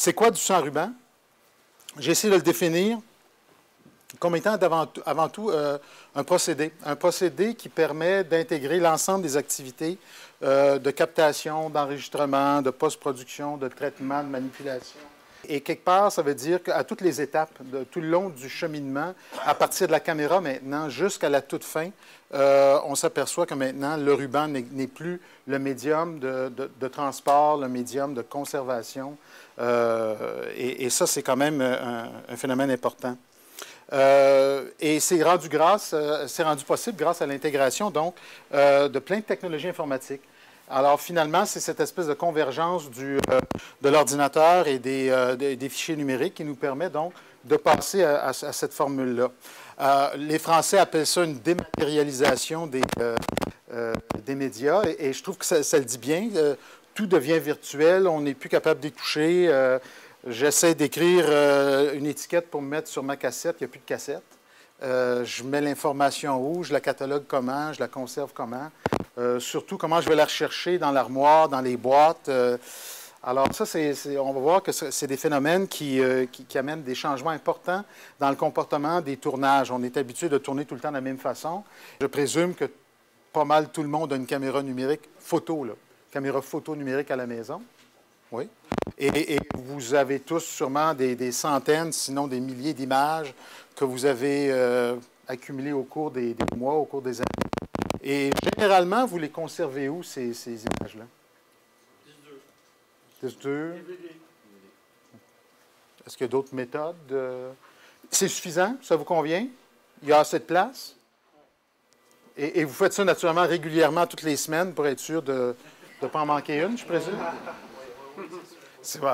C'est quoi du sans-ruban? J'ai essayé de le définir comme étant avant tout un procédé qui permet d'intégrer l'ensemble des activités de captation, d'enregistrement, de post-production, de traitement, de manipulation. Et quelque part, ça veut dire qu'à toutes les étapes, tout le long du cheminement, à partir de la caméra maintenant jusqu'à la toute fin, on s'aperçoit que maintenant, le ruban n'est plus le médium de transport, le médium de conservation. Et ça, c'est quand même un phénomène important. Et c'est rendu possible grâce à l'intégration, donc, de plein de technologies informatiques. Alors, finalement, c'est cette espèce de convergence de l'ordinateur et des fichiers numériques qui nous permet, donc, de passer à cette formule-là. Les Français appellent ça une dématérialisation des médias, et je trouve que ça le dit bien. Tout devient virtuel, on n'est plus capable d'y toucher. J'essaie d'écrire une étiquette pour me mettre sur ma cassette, il n'y a plus de cassette. Je mets l'information où, je la catalogue comment, je la conserve comment. Surtout, comment je vais la rechercher dans l'armoire, dans les boîtes. Alors ça, on va voir que c'est des phénomènes qui amènent des changements importants dans le comportement des tournages. On est habitué de tourner tout le temps de la même façon. Je présume que pas mal tout le monde a une caméra numérique photo, là. Caméra photo numérique à la maison. Oui. Et vous avez tous sûrement des centaines, sinon des milliers d'images que vous avez accumulées au cours des mois, au cours des années. Et généralement, vous les conservez où, ces images-là? Disque-2. Est-ce qu'il y a d'autres méthodes? C'est suffisant? Ça vous convient? Il y a assez de place? Et vous faites ça naturellement régulièrement toutes les semaines pour être sûr de ne pas en manquer une, je présume?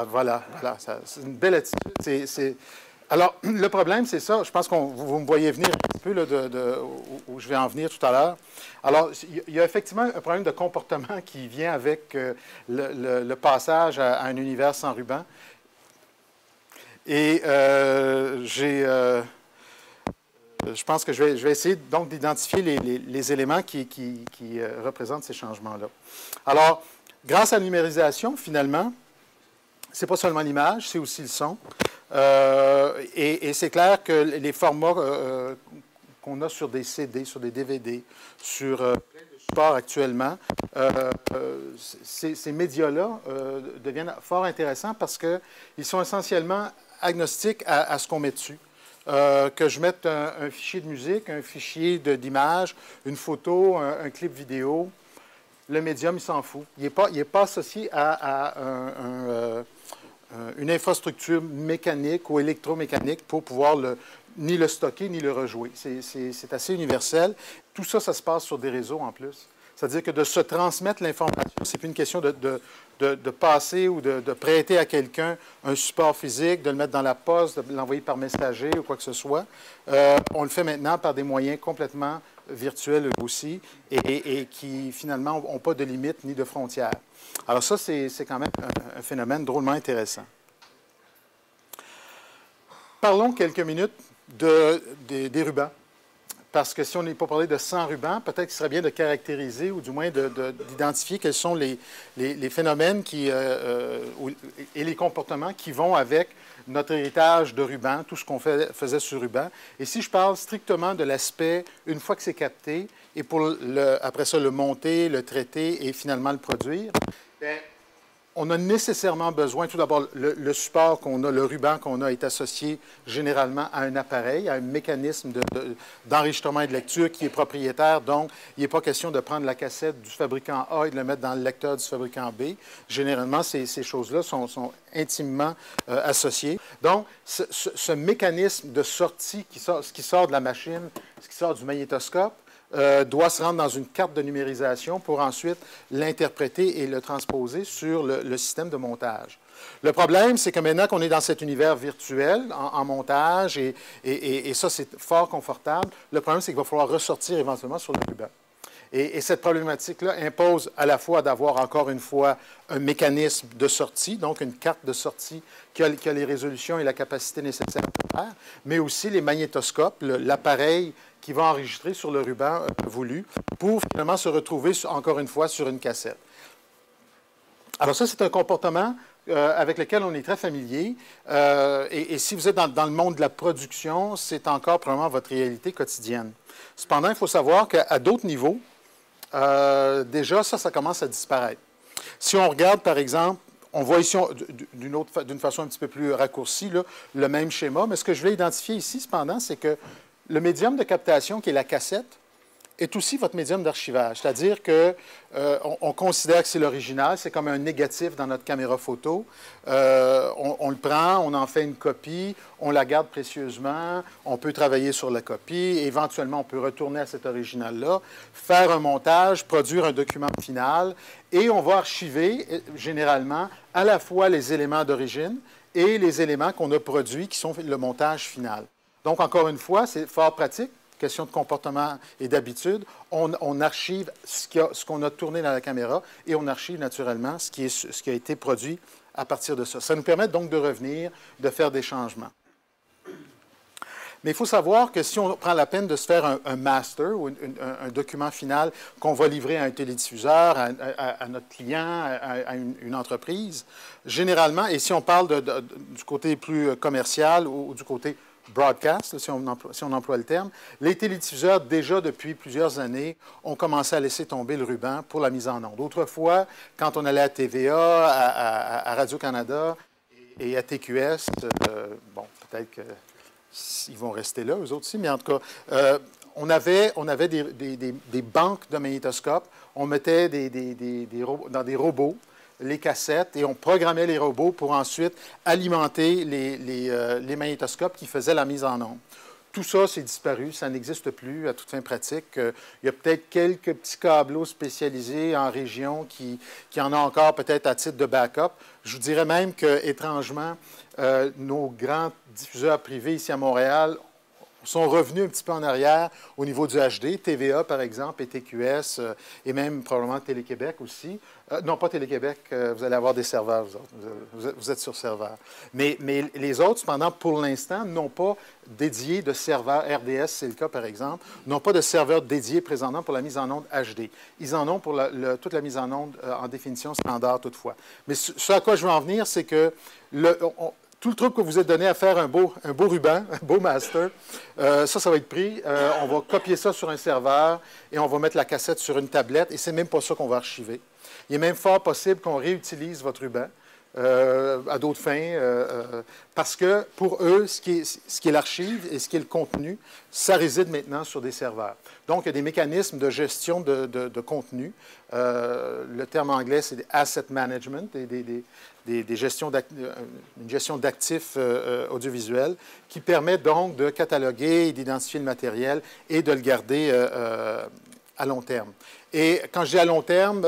Voilà, c'est une belle attitude. Alors, le problème, c'est ça. Je pense que vous me voyez venir un petit peu là, où je vais en venir tout à l'heure. Alors, il y a effectivement un problème de comportement qui vient avec le passage à un univers sans ruban. Et je pense que je vais essayer donc d'identifier les éléments qui représentent ces changements-là. Alors, grâce à la numérisation, finalement, ce n'est pas seulement l'image, c'est aussi le son. Et c'est clair que les formats qu'on a sur des CD, sur des DVD, sur plein de supports actuellement, ces médias-là deviennent fort intéressants parce qu'ils sont essentiellement agnostiques à ce qu'on met dessus. Que je mette un fichier de musique, un fichier d'image, une photo, un clip vidéo, le médium, il s'en fout. Il n'est pas associé à une infrastructure mécanique ou électromécanique pour pouvoir ni le stocker ni le rejouer. C'est assez universel. Tout ça, ça se passe sur des réseaux en plus. C'est-à-dire que de se transmettre l'information, c'est plus une question de passer ou de prêter à quelqu'un un support physique, de le mettre dans la poste, de l'envoyer par messager ou quoi que ce soit. On le fait maintenant par des moyens complètement virtuels aussi et qui, finalement, n'ont pas de limites ni de frontières. Alors ça, c'est quand même un phénomène drôlement intéressant. Parlons quelques minutes des rubans. Parce que si on n'est pas parlé de 100 rubans, peut-être qu'il serait bien de caractériser ou du moins d'identifier quels sont les phénomènes et les comportements qui vont avec notre héritage de ruban, tout ce qu'on faisait sur ruban. Et si je parle strictement de l'aspect, une fois que c'est capté, et pour après ça le monter, le traiter et finalement le produire, bien, on a nécessairement besoin, tout d'abord, le support qu'on a, le ruban qu'on a est associé généralement à un appareil, à un mécanisme d'enregistrement et de lecture qui est propriétaire. Donc, il n'est pas question de prendre la cassette du fabricant A et de la mettre dans le lecteur du fabricant B. Généralement, ces choses-là sont intimement associées. Donc, ce mécanisme de sortie ce qui sort de la machine, ce qui sort du magnétoscope, doit se rendre dans une carte de numérisation pour ensuite l'interpréter et le transposer sur le système de montage. Le problème, c'est que maintenant qu'on est dans cet univers virtuel en montage, et ça, c'est fort confortable, le problème, c'est qu'il va falloir ressortir éventuellement sur le ruban. Et cette problématique-là impose à la fois d'avoir, encore une fois, un mécanisme de sortie, donc une carte de sortie qui a les résolutions et la capacité nécessaire à faire, mais aussi les magnétoscopes, l'appareil qui va enregistrer sur le ruban voulu pour finalement se retrouver, encore une fois, sur une cassette. Alors ça, c'est un comportement avec lequel on est très familier. Et si vous êtes dans le monde de la production, c'est encore probablement votre réalité quotidienne. Cependant, il faut savoir qu'à d'autres niveaux, déjà, ça commence à disparaître. Si on regarde, par exemple, on voit ici d'une façon un petit peu plus raccourcie là, le même schéma, mais ce que je voulais identifier ici, cependant, c'est que le médium de captation, qui est la cassette, est aussi votre médium d'archivage. C'est-à-dire qu'on considère que c'est l'original, c'est comme un négatif dans notre caméra photo. On le prend, on en fait une copie, on la garde précieusement, on peut travailler sur la copie, éventuellement on peut retourner à cet original-là, faire un montage, produire un document final, et on va archiver généralement à la fois les éléments d'origine et les éléments qu'on a produits qui sont le montage final. Donc, encore une fois, c'est fort pratique. Question de comportement et d'habitude, on archive ce qu'on a tourné dans la caméra et on archive naturellement ce qui a été produit à partir de ça. Ça nous permet donc de revenir, de faire des changements. Mais il faut savoir que si on prend la peine de se faire un master ou un document final qu'on va livrer à un télédiffuseur, à notre client, à une entreprise, généralement, et si on parle du côté plus commercial ou du côté broadcast, si on emploie le terme, les télédiffuseurs, déjà depuis plusieurs années, ont commencé à laisser tomber le ruban pour la mise en onde. Autrefois, quand on allait à TVA, à Radio-Canada et à TQS, bon, peut-être qu'ils vont rester là, eux autres aussi, mais en tout cas, on avait des banques de magnétoscopes, on mettait dans des robots les cassettes et on programmait les robots pour ensuite alimenter les magnétoscopes qui faisaient la mise en onde. Tout ça, c'est disparu, ça n'existe plus à toute fin pratique. Il y a peut-être quelques petits câbleaux spécialisés en région qui en ont encore peut-être à titre de backup. Je vous dirais même que, étrangement, nos grands diffuseurs privés ici à Montréal sont revenus un petit peu en arrière au niveau du HD, TVA par exemple, et TQS, et même probablement Télé-Québec aussi. Non, pas Télé-Québec, vous allez avoir des serveurs, vous autres. Vous êtes sur serveur. Mais les autres, cependant, pour l'instant, n'ont pas dédié de serveur, RDS, c'est le cas par exemple, n'ont pas de serveur dédié présentement pour la mise en onde HD. Ils en ont pour toute la mise en onde en définition standard toutefois. Mais ce à quoi je veux en venir, c'est que tout le truc que vous êtes donné à faire un beau ruban, un beau master, ça va être pris. On va copier ça sur un serveur et on va mettre la cassette sur une tablette et c'est même pas ça qu'on va archiver. Il est même fort possible qu'on réutilise votre ruban à d'autres fins parce que pour eux, ce qui est l'archive et ce qui est le contenu, ça réside maintenant sur des serveurs. Donc, il y a des mécanismes de gestion de contenu. Le terme anglais, c'est asset management, une gestion d'actifs audiovisuels qui permet donc de cataloguer et d'identifier le matériel et de le garder à long terme. Et quand je dis à long terme,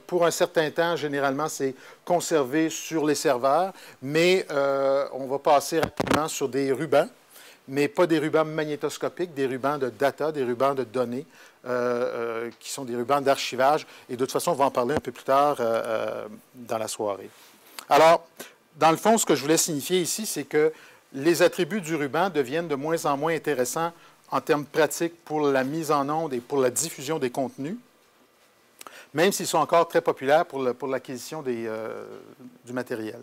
pour un certain temps, généralement, c'est conservé sur les serveurs, mais on va passer rapidement sur des rubans, mais pas des rubans magnétoscopiques, des rubans de data, des rubans de données, qui sont des rubans d'archivage. Et de toute façon, on va en parler un peu plus tard dans la soirée. Alors, dans le fond, ce que je voulais signifier ici, c'est que les attributs du ruban deviennent de moins en moins intéressants en termes pratiques pour la mise en onde et pour la diffusion des contenus, même s'ils sont encore très populaires pour l'acquisition du matériel.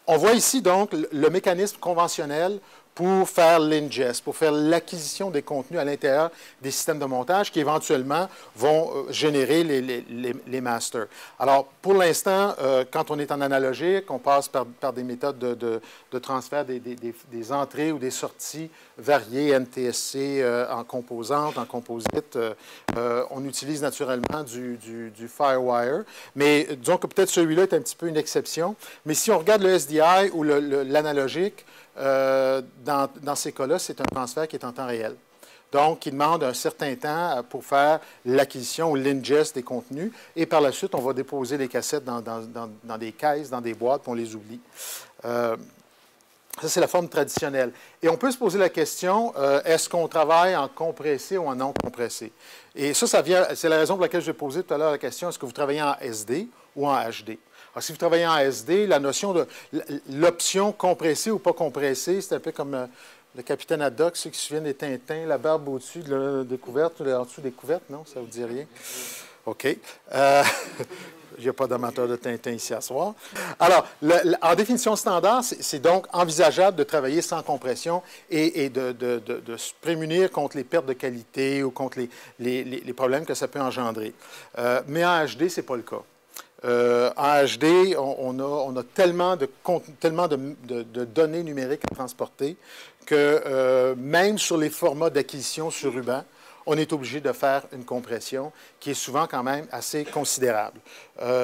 On voit ici donc le mécanisme conventionnel pour faire l'ingest, pour faire l'acquisition des contenus à l'intérieur des systèmes de montage qui éventuellement vont générer les masters. Alors, pour l'instant, quand on est en analogique, on passe par des méthodes de transfert des entrées ou des sorties variées, NTSC en composantes, en composite. On utilise naturellement du Firewire, mais disons que peut-être celui-là est un petit peu une exception. Mais si on regarde le SDI ou l'analogique, dans ces cas-là, c'est un transfert qui est en temps réel. Donc, il demande un certain temps pour faire l'acquisition ou l'ingest des contenus. Et par la suite, on va déposer les cassettes dans des caisses, dans des boîtes, puis on les oublie. Ça, c'est la forme traditionnelle. Et on peut se poser la question, est-ce qu'on travaille en compressé ou en non compressé? Et ça c'est la raison pour laquelle je posé tout à l'heure la question, est-ce que vous travaillez en SD ou en HD? Alors, si vous travaillez en SD, la notion de l'option compressée ou pas compressée, c'est un peu comme le capitaine Haddock, ceux qui se souviennent des Tintins, la barbe au-dessus de la découverte, en dessous des couvertes, non? Ça ne vous dit rien? OK. il n'y a pas d'amateur de Tintin ici à soir. Alors, en définition standard, c'est donc envisageable de travailler sans compression et de se prémunir contre les pertes de qualité ou contre les problèmes que ça peut engendrer. Mais en HD, ce n'est pas le cas. En HD, on a tellement de données numériques à transporter que même sur les formats d'acquisition sur ruban, on est obligé de faire une compression qui est souvent quand même assez considérable.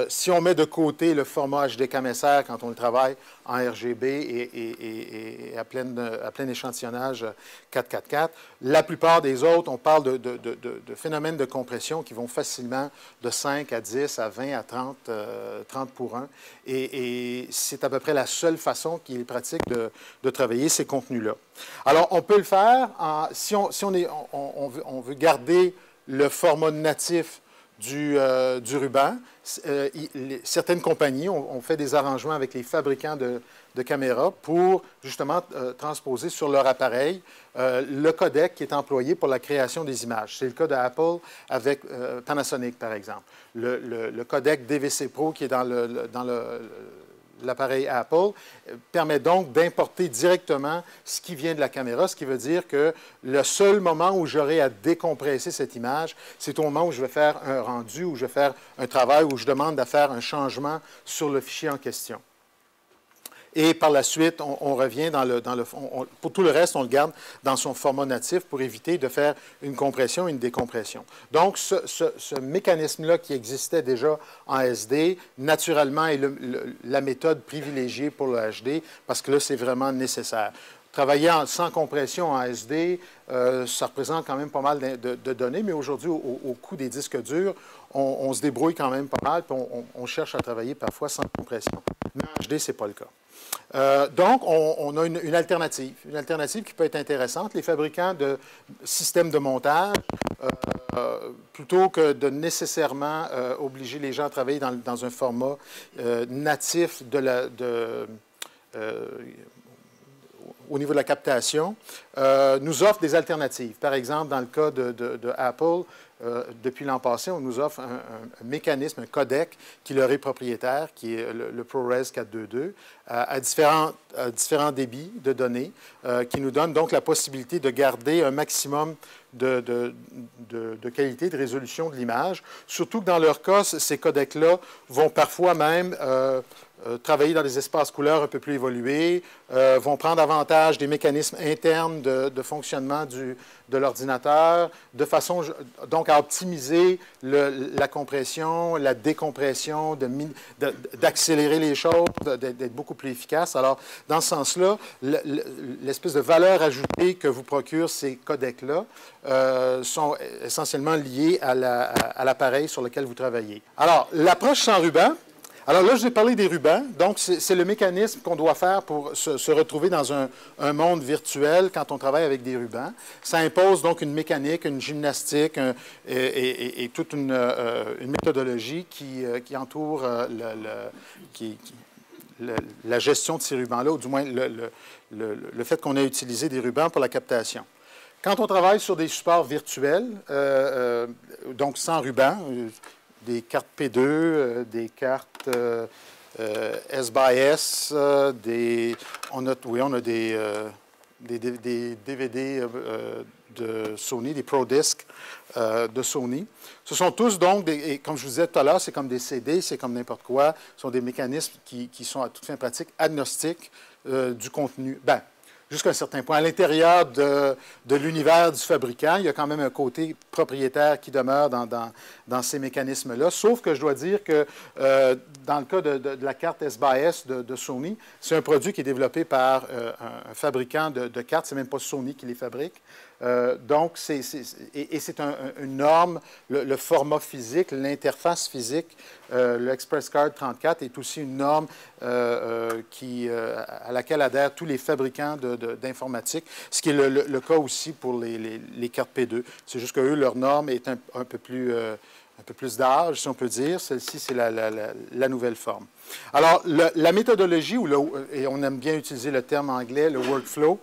Si on met de côté le format HD CAMESR quand on le travaille en RGB et à plein échantillonnage 444, la plupart des autres, on parle de phénomènes de compression qui vont facilement de 5 à 10 à 20 à 30, 30 pour 1. Et c'est à peu près la seule façon qu'il est pratique de travailler ces contenus-là. Alors, on peut le faire si on veut garder le format natif du ruban. Certaines compagnies ont fait des arrangements avec les fabricants de caméras pour justement transposer sur leur appareil le codec qui est employé pour la création des images. C'est le cas d'Apple avec Panasonic, par exemple. Le codec DVC Pro qui est dans l'appareil Apple permet donc d'importer directement ce qui vient de la caméra, ce qui veut dire que le seul moment où j'aurai à décompresser cette image, c'est au moment où je vais faire un rendu, où je vais faire un travail, où je demande à faire un changement sur le fichier en question. Et par la suite, on revient pour tout le reste, on le garde dans son format natif pour éviter de faire une compression et une décompression. Donc, ce mécanisme-là qui existait déjà en SD, naturellement, est la méthode privilégiée pour le HD parce que là, c'est vraiment nécessaire. Travailler sans compression en SD, ça représente quand même pas mal de données, mais aujourd'hui, au coût des disques durs, on se débrouille quand même pas mal, puis on cherche à travailler parfois sans compression. Mais en HD, ce n'est pas le cas. Donc, on a une alternative qui peut être intéressante. Les fabricants de systèmes de montage, plutôt que de nécessairement obliger les gens à travailler dans un format natif au niveau de la captation, nous offrent des alternatives. Par exemple, dans le cas de Apple, depuis l'an passé, on nous offre un mécanisme, un codec qui leur est propriétaire, qui est le ProRes 422, à différents débits de données, qui nous donne donc la possibilité de garder un maximum de qualité, de résolution de l'image. Surtout que dans leur cas, ces codecs-là vont parfois même travailler dans des espaces couleurs un peu plus évolués, vont prendre avantage des mécanismes internes de fonctionnement de l'ordinateur, de façon donc à optimiser la compression, la décompression, d'accélérer les choses, d'être beaucoup plus efficace. Alors, dans ce sens-là, l'espèce de valeur ajoutée que vous procurent ces codecs-là sont essentiellement liés à l'appareil sur lequel vous travaillez. Alors, l'approche sans ruban. Alors là, je vais parler des rubans. Donc, c'est le mécanisme qu'on doit faire pour se retrouver dans un monde virtuel quand on travaille avec des rubans. Ça impose donc une mécanique, une gymnastique et toute une méthodologie qui entoure la gestion de ces rubans-là, ou du moins le fait qu'on ait utilisé des rubans pour la captation. Quand on travaille sur des supports virtuels, donc sans ruban, des cartes P2, des cartes S-by-S, on a des DVD de Sony, des ProDisc de Sony. Ce sont tous donc, comme je vous disais tout à l'heure, c'est comme des CD, c'est comme n'importe quoi. Ce sont des mécanismes qui sont à toute fin pratique agnostiques du contenu. Ben, jusqu'à un certain point. À l'intérieur de l'univers du fabricant, il y a quand même un côté propriétaire qui demeure dans ces mécanismes-là, sauf que je dois dire que dans le cas de la carte S-by-S de Sony, c'est un produit qui est développé par un fabricant de cartes, c'est même pas Sony qui les fabrique. Donc, c'est une norme, le format physique, l'interface physique, le ExpressCard 34 est aussi une norme à laquelle adhèrent tous les fabricants d'informatique, ce qui est le cas aussi pour les cartes P2. C'est juste qu'eux, leur norme est un peu plus d'âge, si on peut dire. Celle-ci, c'est la nouvelle forme. Alors, la méthodologie, et on aime bien utiliser le terme anglais, le workflow,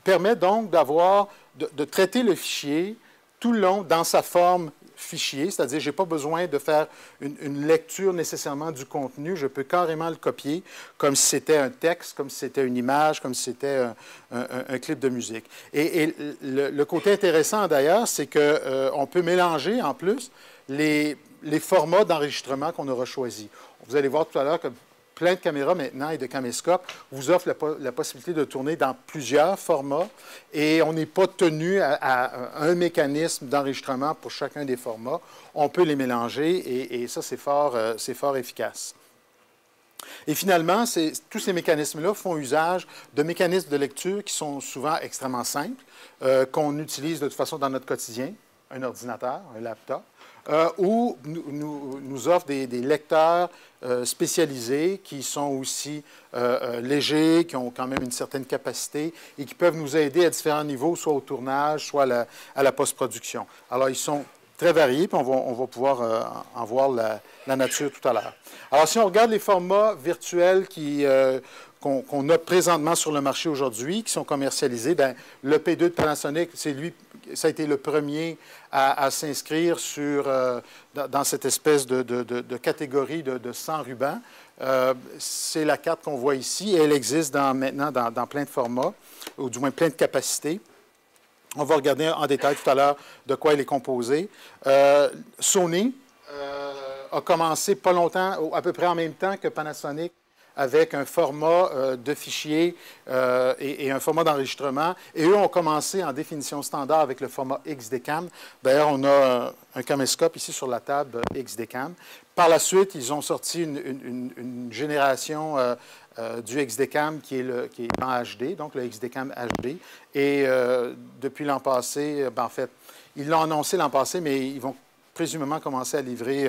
permet donc de traiter le fichier tout le long dans sa forme fichier, c'est-à-dire je n'ai pas besoin de faire une lecture nécessairement du contenu, je peux carrément le copier comme si c'était un texte, comme si c'était une image, comme si c'était un clip de musique. Et le côté intéressant d'ailleurs, c'est qu'on peut mélanger en plus les formats d'enregistrement qu'on aura choisis. Vous allez voir tout à l'heure que plein de caméras maintenant et de caméscopes vous offrent la possibilité de tourner dans plusieurs formats et on n'est pas tenu à un mécanisme d'enregistrement pour chacun des formats. On peut les mélanger et ça, c'est fort efficace. Et finalement, tous ces mécanismes-là font usage de mécanismes de lecture qui sont souvent extrêmement simples, qu'on utilise de toute façon dans notre quotidien, un ordinateur, un laptop, ou nous offrent des lecteurs spécialisés qui sont aussi légers, qui ont quand même une certaine capacité et qui peuvent nous aider à différents niveaux, soit au tournage, soit à la post-production. Alors, ils sont très variés, puis on va pouvoir en voir la nature tout à l'heure. Alors, si on regarde les formats virtuels qu'on a présentement sur le marché aujourd'hui, qui sont commercialisés, bien, le P2 de Panasonic, ça a été le premier à s'inscrire dans cette espèce de catégorie de 100 rubans. C'est la carte qu'on voit ici, et elle existe maintenant dans plein de formats, ou du moins plein de capacités. On va regarder en détail tout à l'heure de quoi elle est composée. Sony a commencé pas longtemps, à peu près en même temps que Panasonic, avec un format de fichier et un format d'enregistrement. Et eux ont commencé en définition standard avec le format XD-Cam. D'ailleurs, on a un caméscope ici sur la table XD-Cam. Par la suite, ils ont sorti une génération du XD-Cam qui est en HD, donc le XD-Cam HD. Et depuis l'an passé, en fait, ils l'ont annoncé l'an passé, mais ils vont présumément commencer à livrer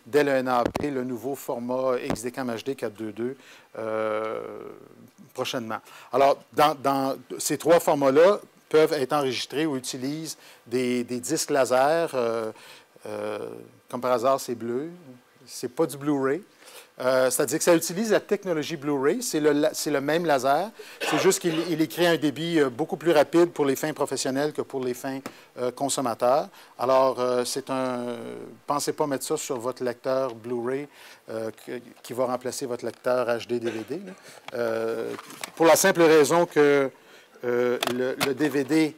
dès le NAB le nouveau format XD-Cam HD 4.2.2 prochainement. Alors, dans ces trois formats-là peuvent être enregistrés ou utilisent des disques laser. Comme par hasard, c'est bleu. Ce n'est pas du Blu-ray. C'est-à-dire que ça utilise la technologie Blu-ray. C'est le même laser. C'est juste qu'il crée un débit beaucoup plus rapide pour les fins professionnelles que pour les fins consommateurs. Alors, pensez pas mettre ça sur votre lecteur Blu-ray qui va remplacer votre lecteur HD-DVD. Pour la simple raison que le DVD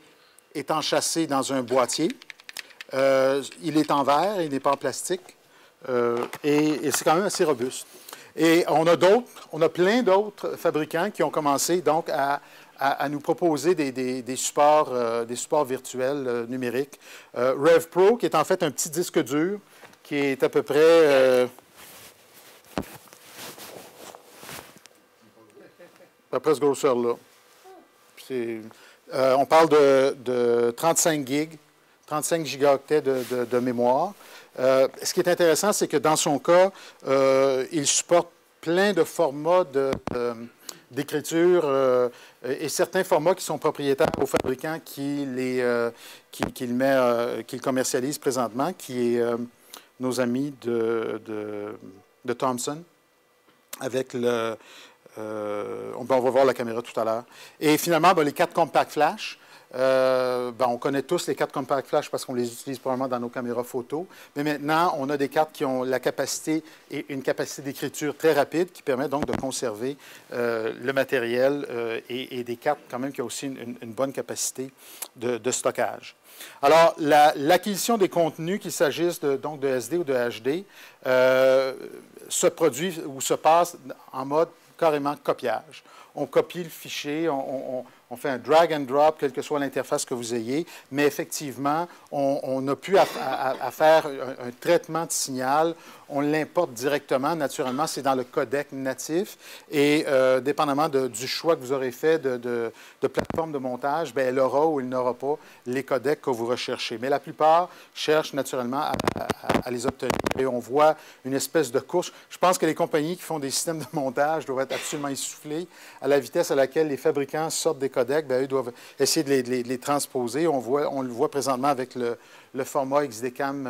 est enchâssé dans un boîtier. Il est en verre, il n'est pas en plastique. Et c'est quand même assez robuste. Et on a plein d'autres fabricants qui ont commencé donc à nous proposer des supports virtuels numériques. RevPro, qui est en fait un petit disque dur, qui est à peu près ce grosseur-là. On parle de 35 gigs, 35 gigaoctets de mémoire. Ce qui est intéressant, c'est que dans son cas, il supporte plein de formats d'écriture et certains formats qui sont propriétaires aux fabricants qui le commercialisent présentement, qui est nos amis de Thomson, avec on va voir la caméra tout à l'heure. Et finalement, les 4 Compact Flash. On connaît tous les cartes Compact Flash parce qu'on les utilise probablement dans nos caméras photo. Mais maintenant, on a des cartes qui ont la capacité et une capacité d'écriture très rapide qui permet donc de conserver le matériel et des cartes quand même qui ont aussi une bonne capacité de stockage. Alors, l'acquisition des contenus, qu'il s'agisse donc de SD ou de HD, se produit ou se passe en mode carrément copiage. On copie le fichier, on fait un drag and drop, quelle que soit l'interface que vous ayez, mais effectivement, on n'a plus à faire un traitement de signal. On l'importe directement. Naturellement, c'est dans le codec natif. Et dépendamment du choix que vous aurez fait de plateforme de montage, bien, elle aura ou elle n'aura pas les codecs que vous recherchez. Mais la plupart cherchent naturellement à les obtenir. Et on voit une espèce de course. Je pense que les compagnies qui font des systèmes de montage doivent être absolument essoufflées à la vitesse à laquelle les fabricants sortent des codecs. Bien, eux doivent essayer de les transposer. On le voit présentement avec le format XD-Cam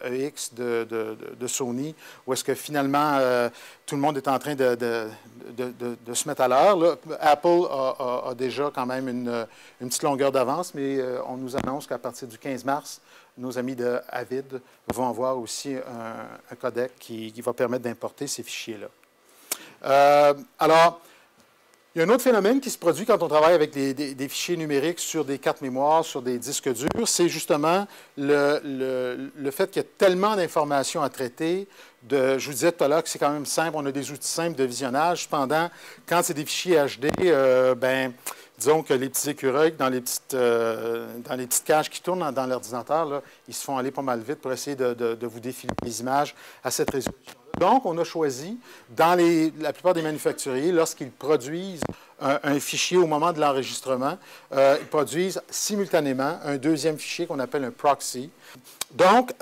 EX de Sony, où est-ce que finalement, tout le monde est en train de se mettre à l'heure. Apple a déjà quand même une petite longueur d'avance, mais on nous annonce qu'à partir du 15 mars, nos amis de Avid vont avoir aussi un codec qui va permettre d'importer ces fichiers-là. Alors, il y a un autre phénomène qui se produit quand on travaille avec des fichiers numériques sur des cartes mémoire, sur des disques durs, c'est justement le fait qu'il y a tellement d'informations à traiter. Je vous disais tout à l'heure que c'est quand même simple, on a des outils simples de visionnage. Cependant, quand c'est des fichiers HD, disons que les petits écureuils dans les petites cages qui tournent dans l'ordinateur, ils se font aller pas mal vite pour essayer de vous défiler les images à cette résolution. Donc, on a choisi, dans la plupart des manufacturiers, lorsqu'ils produisent un fichier au moment de l'enregistrement, ils produisent simultanément un deuxième fichier qu'on appelle un proxy. Donc,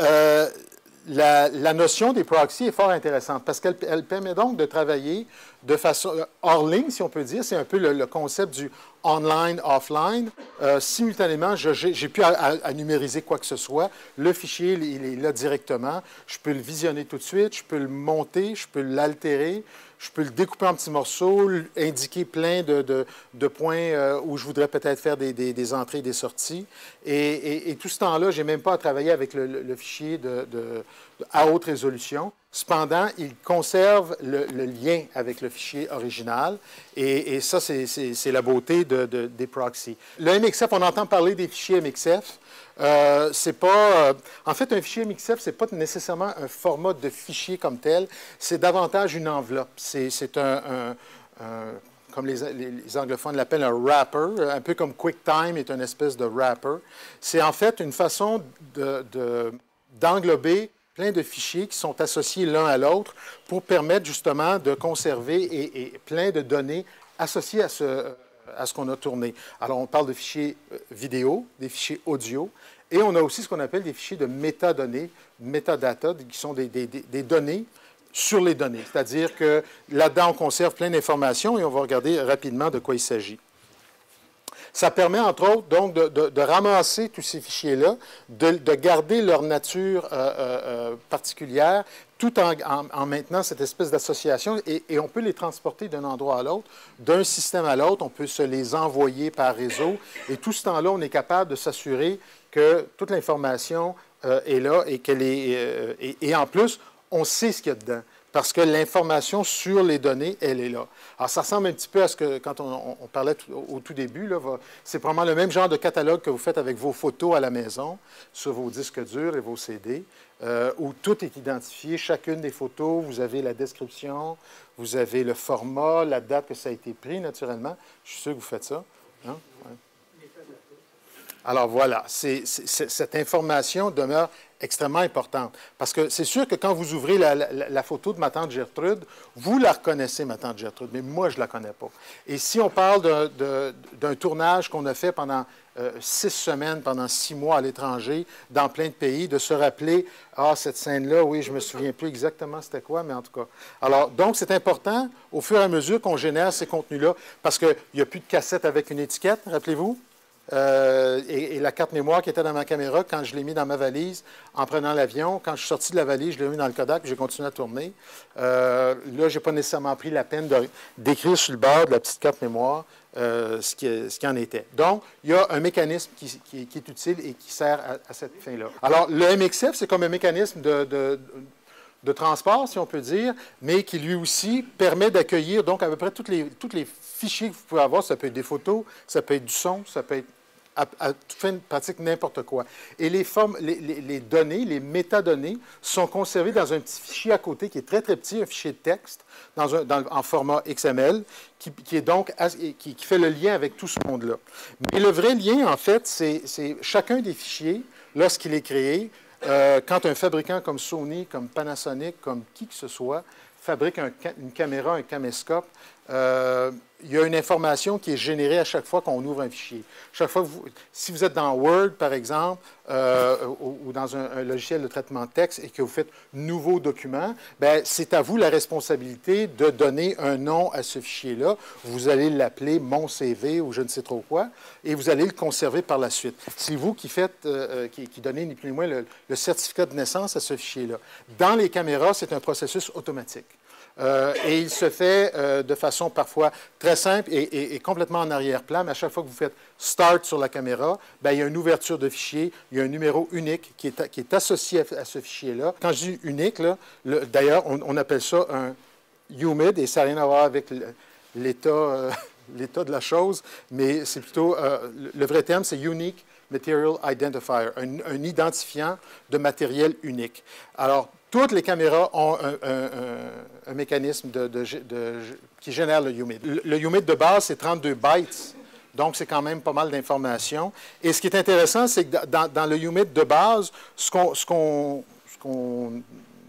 la notion des proxys est fort intéressante parce qu'elle permet donc de travailler de façon hors ligne, si on peut dire. C'est un peu le concept du online, offline. Simultanément, j'ai pu à numériser quoi que ce soit. Le fichier, il est là directement. Je peux le visionner tout de suite, je peux le monter, je peux l'altérer, je peux le découper en petits morceaux, indiquer plein de points où je voudrais peut-être faire des entrées et des sorties. Et tout ce temps-là, je n'ai même pas à travailler avec le fichier à haute résolution. Cependant, il conserve le lien avec le fichier original. Et ça, c'est la beauté des proxys. Le MXF, on entend parler des fichiers MXF. C'est pas, en fait, un fichier MXF, ce n'est pas nécessairement un format de fichier comme tel, c'est davantage une enveloppe. C'est comme les anglophones l'appellent, un wrapper, un peu comme QuickTime est une espèce de wrapper. C'est en fait une façon d'englober plein de fichiers qui sont associés l'un à l'autre pour permettre justement de conserver et plein de données associées à ce qu'on a tourné. Alors, on parle de fichiers vidéo, des fichiers audio, et on a aussi ce qu'on appelle des fichiers de métadonnées, metadata, qui sont des données sur les données. C'est-à-dire que là-dedans, on conserve plein d'informations et on va regarder rapidement de quoi il s'agit. Ça permet, entre autres, donc, de ramasser tous ces fichiers-là, de garder leur nature particulière, tout en maintenant cette espèce d'association, et on peut les transporter d'un endroit à l'autre, d'un système à l'autre, on peut se les envoyer par réseau, et tout ce temps-là, on est capable de s'assurer que toute l'information est là et qu'elle est... et en plus, on sait ce qu'il y a dedans. Parce que l'information sur les données, elle est là. Alors, ça ressemble un petit peu à ce que, quand on parlait au tout début, c'est probablement le même genre de catalogue que vous faites avec vos photos à la maison, sur vos disques durs et vos CD, où tout est identifié. Chacune des photos, vous avez la description, vous avez le format, la date que ça a été pris, naturellement. Je suis sûr que vous faites ça. Hein? Ouais. Alors, voilà, cette information demeure extrêmement importante. Parce que c'est sûr que quand vous ouvrez la photo de ma tante Gertrude, vous la reconnaissez, ma tante Gertrude, mais moi, je ne la connais pas. Et si on parle d'un tournage qu'on a fait pendant 6 semaines, pendant 6 mois à l'étranger, dans plein de pays, de se rappeler, ah, cette scène-là, oui, je ne me souviens plus exactement c'était quoi, mais en tout cas. Alors, donc, c'est important, au fur et à mesure qu'on génère ces contenus-là, parce qu'il n'y a plus de cassette avec une étiquette, rappelez-vous? Et la carte mémoire qui était dans ma caméra, quand je l'ai mis dans ma valise en prenant l'avion, quand je suis sorti de la valise, je l'ai mis dans le Kodak, j'ai continué à tourner. Là, je n'ai pas nécessairement pris la peine d'écrire sur le bord de la petite carte mémoire ce qui en était. Donc, il y a un mécanisme qui est utile et qui sert à cette fin-là. Alors, le MXF, c'est comme un mécanisme de transport, si on peut dire, mais qui lui aussi permet d'accueillir donc à peu près tous les fichiers que vous pouvez avoir. Ça peut être des photos, ça peut être du son, ça peut être à toute fin de pratique n'importe quoi. Et les données, les métadonnées, sont conservées dans un petit fichier à côté qui est très, très petit, un fichier de texte en format XML, qui est donc qui fait le lien avec tout ce monde-là. Mais le vrai lien, en fait, c'est chacun des fichiers, lorsqu'il est créé, quand un fabricant comme Sony, comme Panasonic, comme qui que ce soit, fabrique une caméra, un caméscope, il y a une information qui est générée à chaque fois qu'on ouvre un fichier. Chaque fois si vous êtes dans Word, par exemple, ou dans un logiciel de traitement de texte et que vous faites nouveau document, bien, c'est à vous la responsabilité de donner un nom à ce fichier-là. Vous allez l'appeler mon CV ou je ne sais trop quoi, et vous allez le conserver par la suite. C'est vous qui faites, qui donnez ni plus ni moins le certificat de naissance à ce fichier-là. Dans les caméras, c'est un processus automatique. Et il se fait de façon parfois très simple et complètement en arrière-plan, mais à chaque fois que vous faites « Start » sur la caméra, bien, il y a une ouverture de fichier, il y a un numéro unique qui est associé à ce fichier-là. Quand je dis unique, d'ailleurs, on appelle ça un humid, et ça n'a rien à voir avec l'état l'état de la chose, mais c'est plutôt, le vrai terme, c'est Unique Material Identifier, un identifiant de matériel unique. Alors, toutes les caméras ont un mécanisme qui génère le humid. Le humid de base, c'est 32 bytes, donc c'est quand même pas mal d'informations. Et ce qui est intéressant, c'est que dans le humid de base, ce qu'on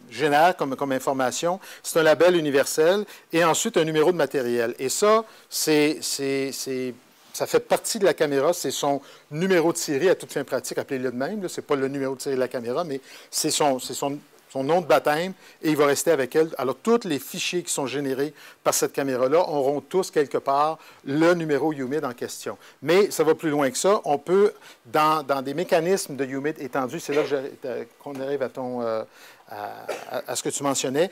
génère comme information, c'est un label universel et ensuite un numéro de matériel. Et ça, ça fait partie de la caméra, c'est son numéro de série à toute fin pratique, appelez-le de même, ce n'est pas le numéro de série de la caméra, mais c'est son nom de baptême et il va rester avec elle. Alors, tous les fichiers qui sont générés par cette caméra-là auront tous quelque part le numéro humid en question. Mais ça va plus loin que ça. On peut, dans des mécanismes de humid étendus, c'est là qu'on arrive à ce que tu mentionnais,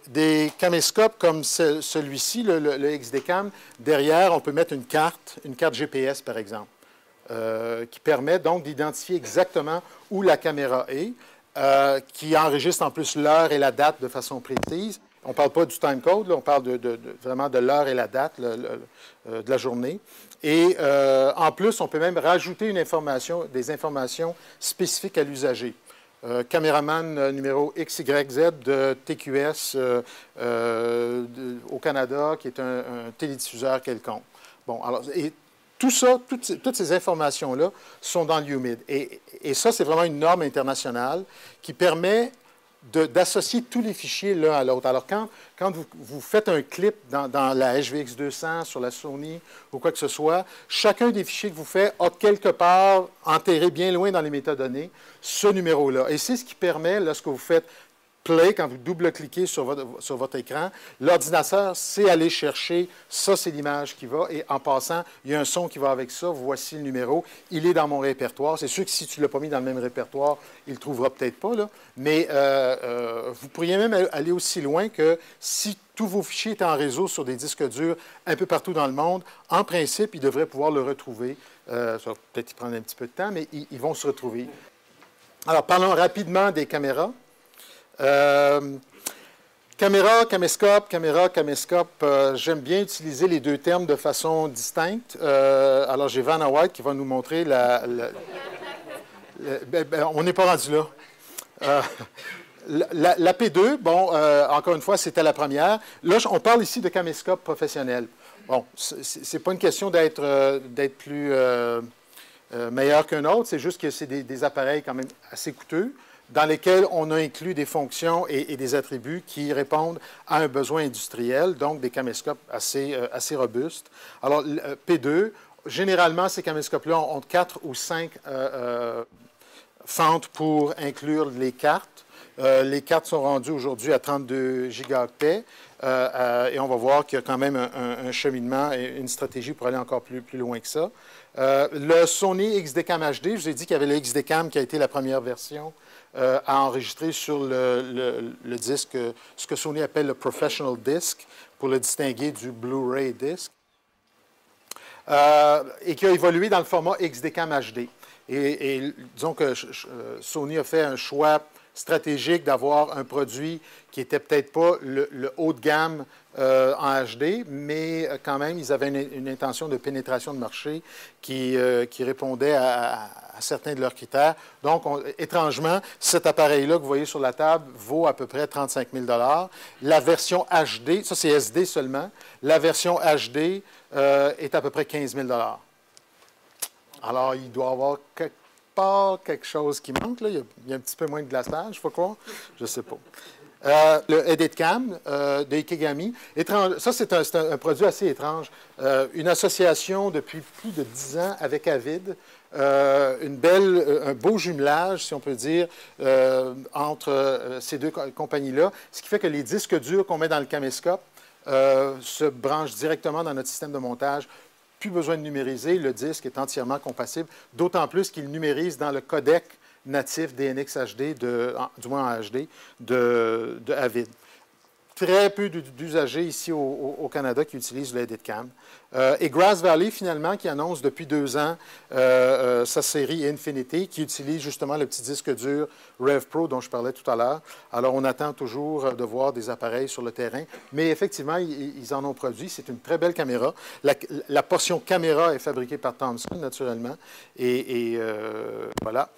des caméscopes comme celui-ci, le XD-Cam, derrière, on peut mettre une carte GPS, par exemple, qui permet donc d'identifier exactement où la caméra est. Qui enregistre en plus l'heure et la date de façon précise. On ne parle pas du timecode, on parle vraiment de l'heure et la date de la journée. Et en plus, on peut même rajouter des informations spécifiques à l'usager. Caméraman numéro XYZ de TQS au Canada, qui est un télédiffuseur quelconque. Bon, alors, tout ça, toutes ces informations-là sont dans l'UMID. Et ça, c'est vraiment une norme internationale qui permet d'associer tous les fichiers l'un à l'autre. Alors, quand vous faites un clip dans la HVX200, sur la Sony ou quoi que ce soit, chacun des fichiers que vous faites a quelque part enterré bien loin dans les métadonnées ce numéro-là. Et c'est ce qui permet, lorsque vous faites play, quand vous double-cliquez sur votre écran, l'ordinateur sait aller chercher, ça c'est l'image qui va, et en passant, il y a un son qui va avec ça, voici le numéro, il est dans mon répertoire. C'est sûr que si tu ne l'as pas mis dans le même répertoire, il ne le trouvera peut-être pas, là. Mais vous pourriez même aller aussi loin que si tous vos fichiers étaient en réseau sur des disques durs un peu partout dans le monde, en principe, ils devraient pouvoir le retrouver. Ça va peut-être y prendre un petit peu de temps, mais ils vont se retrouver. Alors, parlons rapidement des caméras. Caméra, caméscope, j'aime bien utiliser les deux termes de façon distincte. Alors, j'ai Vanna White qui va nous montrer on n'est pas rendu là. La P2, bon, encore une fois, c'était la première. Là, on parle ici de caméscope professionnel. Bon, c'est pas une question d'être plus meilleur qu'un autre, c'est juste que c'est des appareils quand même assez coûteux, dans lesquels on a inclus des fonctions et des attributs qui répondent à un besoin industriel, donc des caméscopes assez robustes. Alors, P2, généralement, ces caméscopes-là ont 4 ou 5 fentes pour inclure les cartes. Les cartes sont rendues aujourd'hui à 32 gigaoctets et on va voir qu'il y a quand même un cheminement et une stratégie pour aller encore plus loin que ça. Le Sony XD-Cam HD, je vous ai dit qu'il y avait le XD-Cam qui a été la première version à enregistrer sur le disque, ce que Sony appelle le Professional Disc, pour le distinguer du Blu-ray Disc, et qui a évolué dans le format XD-Cam HD. Et disons que Sony a fait un choix stratégique d'avoir un produit qui n'était peut-être pas le haut de gamme en HD, mais quand même, ils avaient une intention de pénétration de marché qui répondait à certains de leurs critères. Donc, étrangement, cet appareil-là que vous voyez sur la table vaut à peu près 35 000 $. La version HD, ça c'est SD seulement, la version HD est à peu près 15 000 $. Alors, il doit y avoir pas quelque chose qui manque. Là. Il y a un petit peu moins de glaçage, il faut croire. Je ne sais pas. Le EditCam de Ikegami. Ça, c'est un produit assez étrange. Une association depuis plus de 10 ans avec Avid. Un beau jumelage, si on peut dire, entre ces deux compagnies-là. Ce qui fait que les disques durs qu'on met dans le caméscope se branchent directement dans notre système de montage. Plus besoin de numériser, le disque est entièrement compatible, d'autant plus qu'il numérise dans le codec natif DNX HD, du moins en HD, de Avid. très peu d'usagers ici au Canada qui utilisent le EditCam. Et Grass Valley, finalement, qui annonce depuis 2 ans sa série Infinity, qui utilise justement le petit disque dur Rev Pro dont je parlais tout à l'heure. Alors, on attend toujours de voir des appareils sur le terrain. Mais effectivement, ils en ont produit. C'est une très belle caméra. La portion caméra est fabriquée par Thomson, naturellement. Et voilà.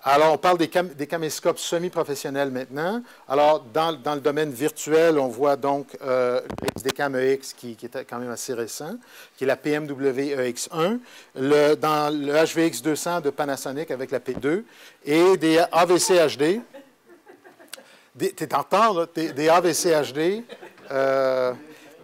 Alors, on parle des caméscopes semi-professionnels maintenant. Alors, dans le domaine virtuel, on voit donc le XDCAM EX qui est quand même assez récent, qui est la PMW EX1, dans le HVX 200 de Panasonic avec la P2, et des AVC HD. Tu es en retard, là? Des AVC HD,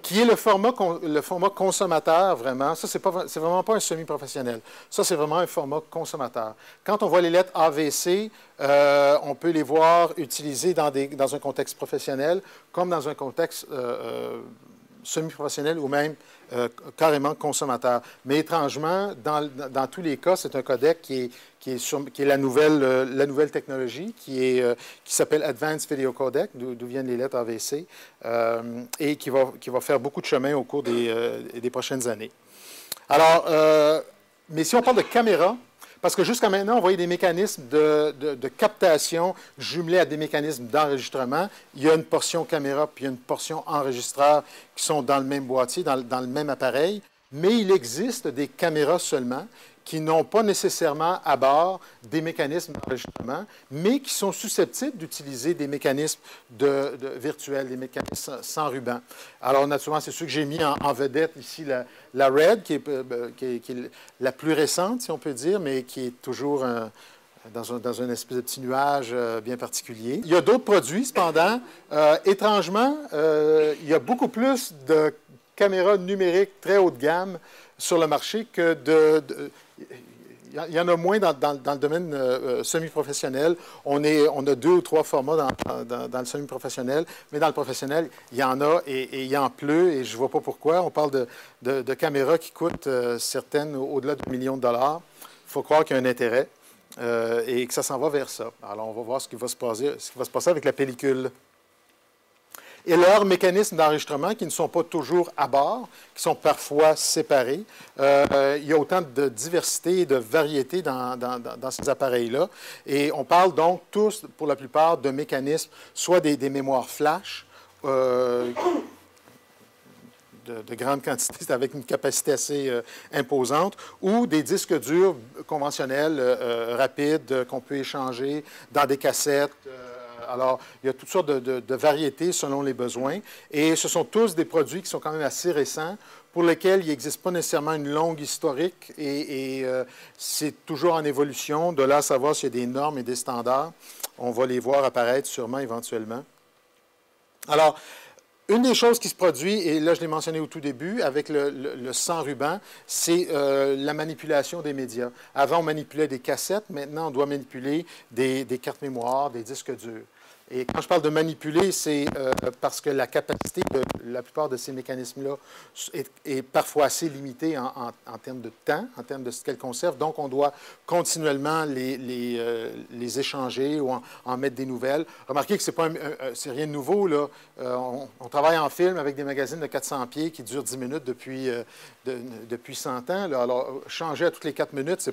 qui est le format consommateur, vraiment. Ça, c'est vraiment pas un semi-professionnel. Ça, c'est vraiment un format consommateur. Quand on voit les lettres AVC, on peut les voir utilisées dans un contexte professionnel, comme dans un contexte semi-professionnel ou même carrément consommateur. Mais étrangement, dans tous les cas, c'est un codec qui est la nouvelle technologie, qui s'appelle Advanced Video Codec, d'où viennent les lettres AVC, et qui va faire beaucoup de chemin au cours des prochaines années. Alors, mais si on parle de caméra, parce que jusqu'à maintenant, on voyait des mécanismes de captation jumelés à des mécanismes d'enregistrement. Il y a une portion caméra puis il y a une portion enregistreur qui sont dans le même boîtier, dans le même appareil. Mais il existe des caméras seulement qui n'ont pas nécessairement à bord des mécanismes d'enregistrement, mais qui sont susceptibles d'utiliser des mécanismes virtuels, des mécanismes sans ruban. Alors, naturellement, c'est sûr que j'ai mis en vedette ici la RED, qui est la plus récente, si on peut dire, mais qui est toujours dans un espèce de petit nuage bien particulier. Il y a d'autres produits, cependant. Étrangement, il y a beaucoup plus de caméras numériques très haut de gamme sur le marché que il y en a moins dans le domaine semi-professionnel. On a 2 ou 3 formats dans le semi-professionnel, mais dans le professionnel, il y en a et il y en pleut, et je ne vois pas pourquoi. On parle de caméras qui coûtent certaines au-delà de $1 million. Il faut croire qu'il y a un intérêt et que ça s'en va vers ça. Alors, on va voir ce qui va se passer avec la pellicule. Et leurs mécanismes d'enregistrement qui ne sont pas toujours à bord, qui sont parfois séparés. Il y a autant de diversité et de variété dans ces appareils-là. Et on parle donc tous, pour la plupart, de mécanismes, soit des mémoires flash, de grande quantité, avec une capacité assez imposante, ou des disques durs conventionnels, rapides, qu'on peut échanger dans des cassettes. Alors, il y a toutes sortes de variétés selon les besoins. Et ce sont tous des produits qui sont quand même assez récents, pour lesquels il n'existe pas nécessairement une longue historique. Et c'est toujours en évolution. De là à savoir s'il y a des normes et des standards, on va les voir apparaître sûrement éventuellement. Alors, une des choses qui se produit, et là je l'ai mentionné au tout début, avec le sans ruban, c'est la manipulation des médias. Avant, on manipulait des cassettes. Maintenant, on doit manipuler des cartes mémoire, des disques durs. Et quand je parle de manipuler, c'est parce que la capacité de la plupart de ces mécanismes-là est parfois assez limitée en termes de temps, en termes de ce qu'elles conservent. Donc, on doit continuellement les échanger ou en mettre des nouvelles. Remarquez que c'est rien de nouveau, là. On travaille en film avec des magazines de 400 pieds qui durent 10 minutes depuis 100 ans. Là. Alors, changer à toutes les 4 minutes,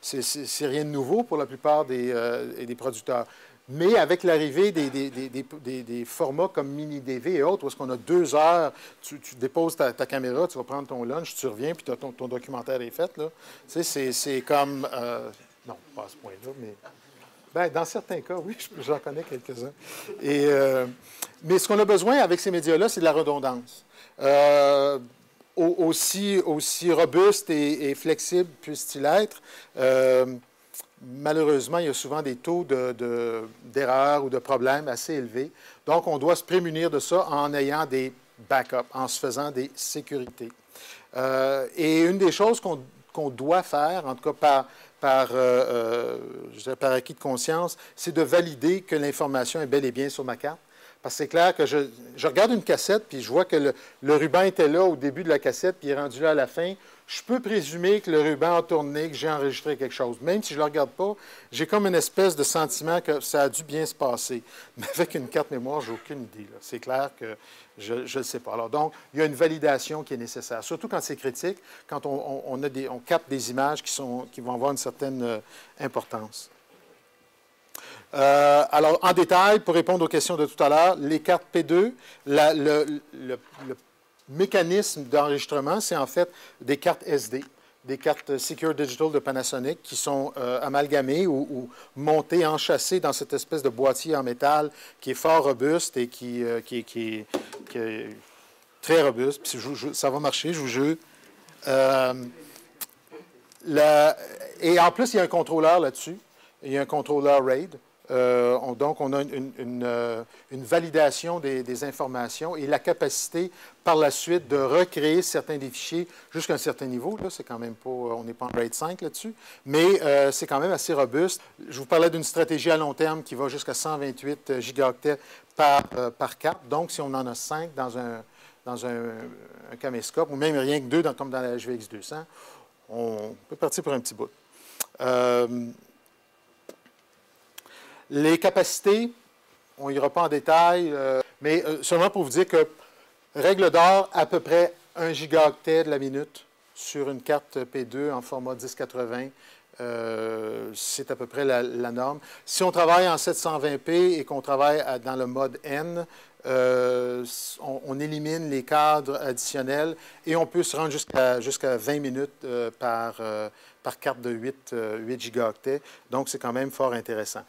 c'est rien de nouveau pour la plupart des producteurs. Mais avec l'arrivée des formats comme Mini-DV et autres, où est-ce qu'on a 2 heures, tu déposes ta caméra, tu vas prendre ton lunch, tu reviens, puis ton documentaire est fait. Là. Tu sais, c'est comme... non, pas à ce point-là, mais... Bien, dans certains cas, oui, j'en connais quelques-uns. Mais ce qu'on a besoin avec ces médias-là, c'est de la redondance. Aussi robuste et flexible puisse-t-il être, malheureusement, il y a souvent des taux d'erreurs ou de problèmes assez élevés. Donc, on doit se prémunir de ça en ayant des backups, en se faisant des sécurités. Et une des choses qu'on doit faire, en tout cas je dirais par acquis de conscience, c'est de valider que l'information est bel et bien sur ma carte. Parce que c'est clair que je regarde une cassette, puis je vois que le ruban était là au début de la cassette, puis il est rendu là à la fin. Je peux présumer que le ruban a tourné, que j'ai enregistré quelque chose. Même si je ne le regarde pas, j'ai comme une espèce de sentiment que ça a dû bien se passer. Mais avec une carte mémoire, je n'ai aucune idée. C'est clair que je ne le sais pas. Alors donc, il y a une validation qui est nécessaire, surtout quand c'est critique, quand on capte des images qui vont avoir une certaine importance. Alors, en détail, pour répondre aux questions de tout à l'heure, les cartes P2, le mécanisme d'enregistrement, c'est en fait des cartes SD, des cartes Secure Digital de Panasonic qui sont amalgamées ou montées, enchâssées dans cette espèce de boîtier en métal qui est fort robuste et qui est très robuste. Puis ça va marcher, je vous jure. Et en plus, il y a un contrôleur là-dessus. Il y a un contrôleur RAID. Donc, on a une validation des informations et la capacité, par la suite, de recréer certains des fichiers jusqu'à un certain niveau. Là, c'est quand même pas, on n'est pas en RAID 5 là-dessus, mais c'est quand même assez robuste. Je vous parlais d'une stratégie à long terme qui va jusqu'à 128 gigaoctets par carte. Donc, si on en a 5 dans un caméscope, ou même rien que 2 comme dans la HVX 200, on peut partir pour un petit bout. Les capacités, on n'ira pas en détail, mais seulement pour vous dire que, règle d'or, à peu près 1 gigaoctet de la minute sur une carte P2 en format 1080, c'est à peu près la norme. Si on travaille en 720p et qu'on travaille dans le mode N, on élimine les cadres additionnels et on peut se rendre jusqu'à 20 minutes par carte de 8 gigaoctets. Donc, c'est quand même fort intéressant.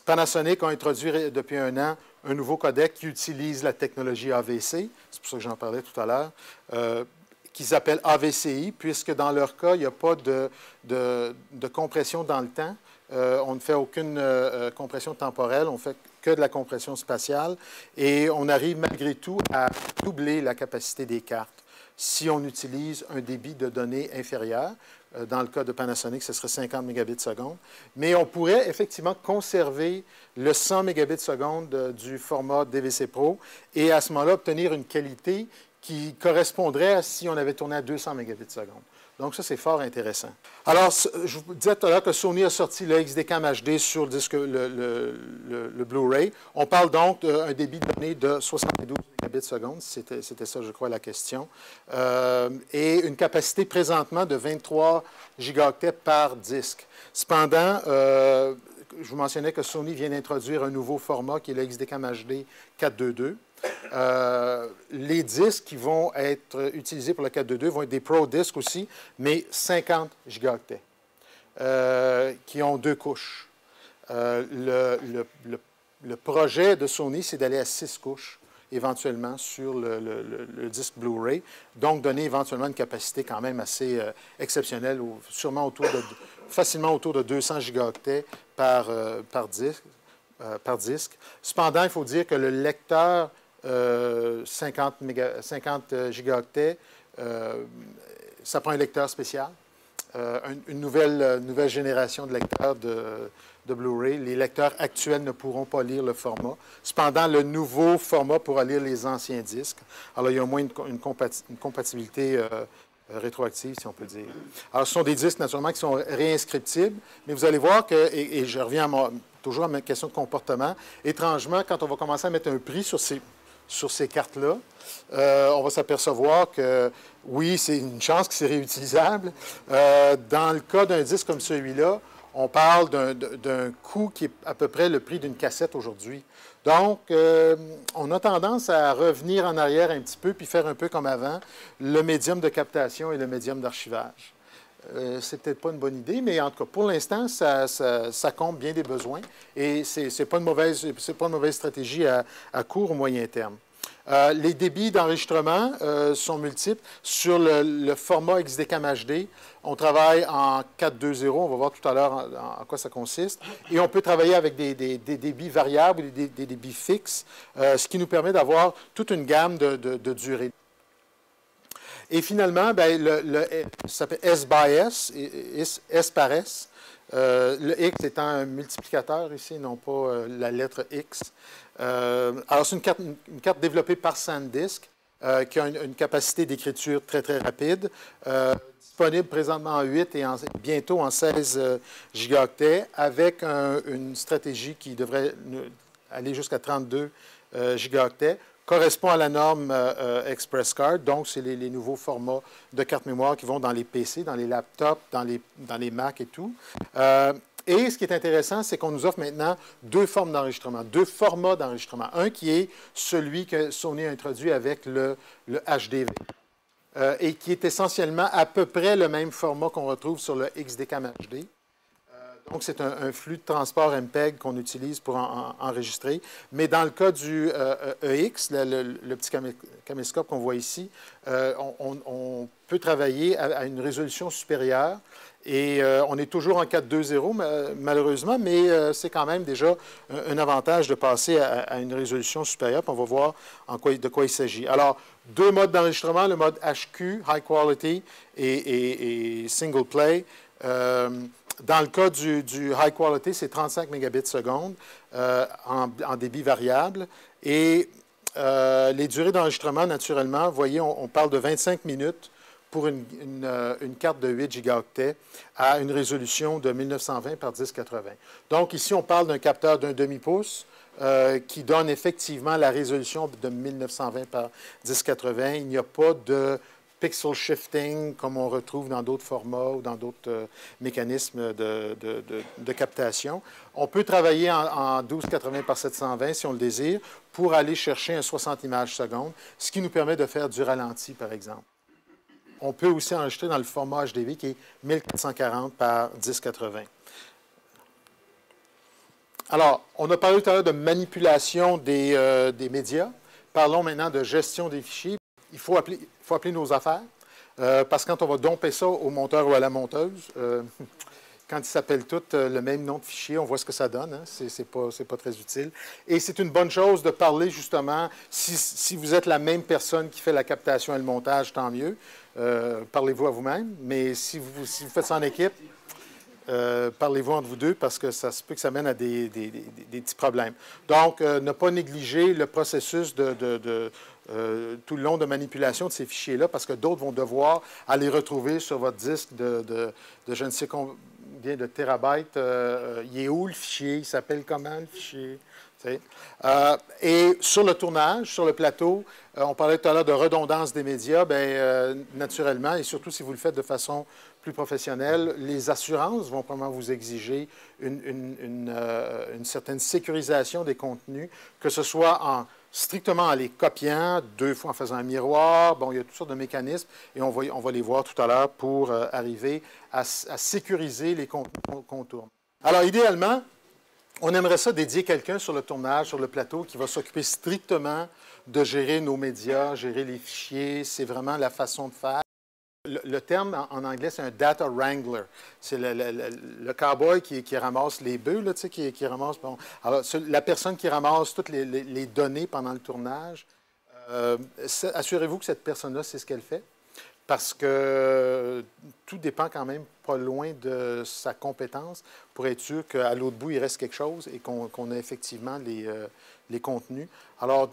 Panasonic a introduit depuis un an un nouveau codec qui utilise la technologie AVC, c'est pour ça que j'en parlais tout à l'heure, qu'ils appellent AVCI, puisque dans leur cas, il n'y a pas de compression dans le temps. On ne fait aucune compression temporelle, on fait que de la compression spatiale, et on arrive malgré tout à doubler la capacité des cartes si on utilise un débit de données inférieur. Dans le cas de Panasonic, ce serait 50 mégabits seconde. Mais on pourrait effectivement conserver le 100 mégabits seconde du format DVC Pro et à ce moment-là, obtenir une qualité qui correspondrait à si on avait tourné à 200 mégabits seconde. Donc, ça, c'est fort intéressant. Alors, je vous disais tout à l'heure que Sony a sorti le XDCAM HD sur le Blu-ray. On parle donc d'un débit de données de 72 mégabits seconde. C'était ça, je crois, la question. Et une capacité présentement de 23 gigaoctets par disque. Cependant, je vous mentionnais que Sony vient d'introduire un nouveau format qui est le XDCAM HD 422. Les disques qui vont être utilisés pour le 422 vont être des Pro Discs aussi, mais 50 gigaoctets, qui ont 2 couches. Le projet de Sony, c'est d'aller à 6 couches, éventuellement, sur le disque Blu-ray, donc donner éventuellement une capacité quand même assez exceptionnelle, sûrement facilement autour de 200 gigaoctets par disque. Cependant, il faut dire que le lecteur 50 gigaoctets, ça prend un lecteur spécial, une nouvelle génération de lecteurs de Blu-ray. Les lecteurs actuels ne pourront pas lire le format. Cependant, le nouveau format pourra lire les anciens disques. Alors, il y a au moins une compatibilité rétroactive, si on peut dire. Alors, ce sont des disques, naturellement, qui sont réinscriptibles, mais vous allez voir que, et je reviens toujours à ma question de comportement, étrangement, quand on va commencer à mettre un prix sur ces cartes-là, on va s'apercevoir que, oui, c'est une chance que c'est réutilisable. Dans le cas d'un disque comme celui-là, on parle d'un coût qui est à peu près le prix d'une cassette aujourd'hui. Donc, on a tendance à revenir en arrière un petit peu puis faire un peu comme avant, le médium de captation et le médium d'archivage. C'est peut-être pas une bonne idée, mais en tout cas, pour l'instant, ça comble bien des besoins et ce n'est pas une mauvaise stratégie à court ou moyen terme. Les débits d'enregistrement sont multiples. Sur le format XDCAM HD, on travaille en 4.2.0. On va voir tout à l'heure en quoi ça consiste. Et on peut travailler avec des débits variables ou des débits fixes, ce qui nous permet d'avoir toute une gamme de durée. Et finalement, ça s'appelle S by S, S par S. Le X étant un multiplicateur ici, non pas la lettre X. Alors, c'est une carte développée par SanDisk qui a une capacité d'écriture très, très rapide, disponible présentement en 8 et bientôt en 16 gigaoctets, avec une stratégie qui devrait aller jusqu'à 32 gigaoctets. Correspond à la norme Express Card, donc c'est les nouveaux formats de carte mémoire qui vont dans les PC, dans les laptops, dans les Mac et tout. Et ce qui est intéressant, c'est qu'on nous offre maintenant deux formes d'enregistrement, deux formats d'enregistrement. Un qui est celui que Sony a introduit avec le HDV et qui est essentiellement à peu près le même format qu'on retrouve sur le XDCAM HD. Donc, c'est un flux de transport MPEG qu'on utilise pour enregistrer. Mais dans le cas du EX, le petit caméscope qu'on voit ici, on peut travailler à une résolution supérieure. Et on est toujours en 4.2.0, malheureusement, mais c'est quand même déjà un avantage de passer à une résolution supérieure. Puis on va voir de quoi il s'agit. Alors, deux modes d'enregistrement, le mode HQ, High Quality, et Single Play. Dans le cas du High Quality, c'est 35 mégabits seconde en débit variable. Et les durées d'enregistrement, naturellement, vous voyez, on parle de 25 minutes pour une carte de 8 gigaoctets à une résolution de 1920 par 1080. Donc, ici, on parle d'un capteur d'un demi-pouce qui donne effectivement la résolution de 1920 par 1080. Il n'y a pas de pixel shifting, comme on retrouve dans d'autres formats ou dans d'autres mécanismes de captation. On peut travailler en 1280 par 720 si on le désire, pour aller chercher un 60 images secondes, ce qui nous permet de faire du ralenti, par exemple. On peut aussi enregistrer dans le format HDV qui est 1440 par 1080. Alors, on a parlé tout à l'heure de manipulation des médias. Parlons maintenant de gestion des fichiers. Il faut appeler nos affaires, parce que quand on va domper ça au monteur ou à la monteuse, quand ils s'appellent tous le même nom de fichier, on voit ce que ça donne. Hein? C'est pas très utile. Et c'est une bonne chose de parler, justement, si vous êtes la même personne qui fait la captation et le montage, tant mieux. Parlez-vous à vous-même. Mais si vous faites ça en équipe, parlez-vous entre vous deux, parce que ça se peut que ça mène à des petits problèmes. Donc, ne pas négliger le processus tout le long de manipulation de ces fichiers-là, parce que d'autres vont devoir aller retrouver sur votre disque de je ne sais combien de terabytes. Il est où le fichier? Il s'appelle comment le fichier? Et sur le tournage, sur le plateau, on parlait tout à l'heure de redondance des médias. Bien, naturellement, et surtout si vous le faites de façon plus professionnelle, les assurances vont probablement vous exiger une certaine sécurisation des contenus, que ce soit strictement en les copiant, deux fois en faisant un miroir. Bon, il y a toutes sortes de mécanismes, et on va les voir tout à l'heure pour arriver à sécuriser les contenus qu'on tourne. Alors, idéalement, on aimerait ça dédier quelqu'un sur le tournage, sur le plateau, qui va s'occuper strictement de gérer nos médias, gérer les fichiers. C'est vraiment la façon de faire. Le terme en anglais, c'est un data wrangler. C'est le cowboy qui ramasse les bœufs, là, qui ramasse. Bon. Alors, la personne qui ramasse toutes les données pendant le tournage, assurez-vous que cette personne-là sait ce qu'elle fait, parce que tout dépend quand même pas loin de sa compétence pour être sûr qu'à l'autre bout, il reste quelque chose et qu'on ait effectivement les contenus. Alors,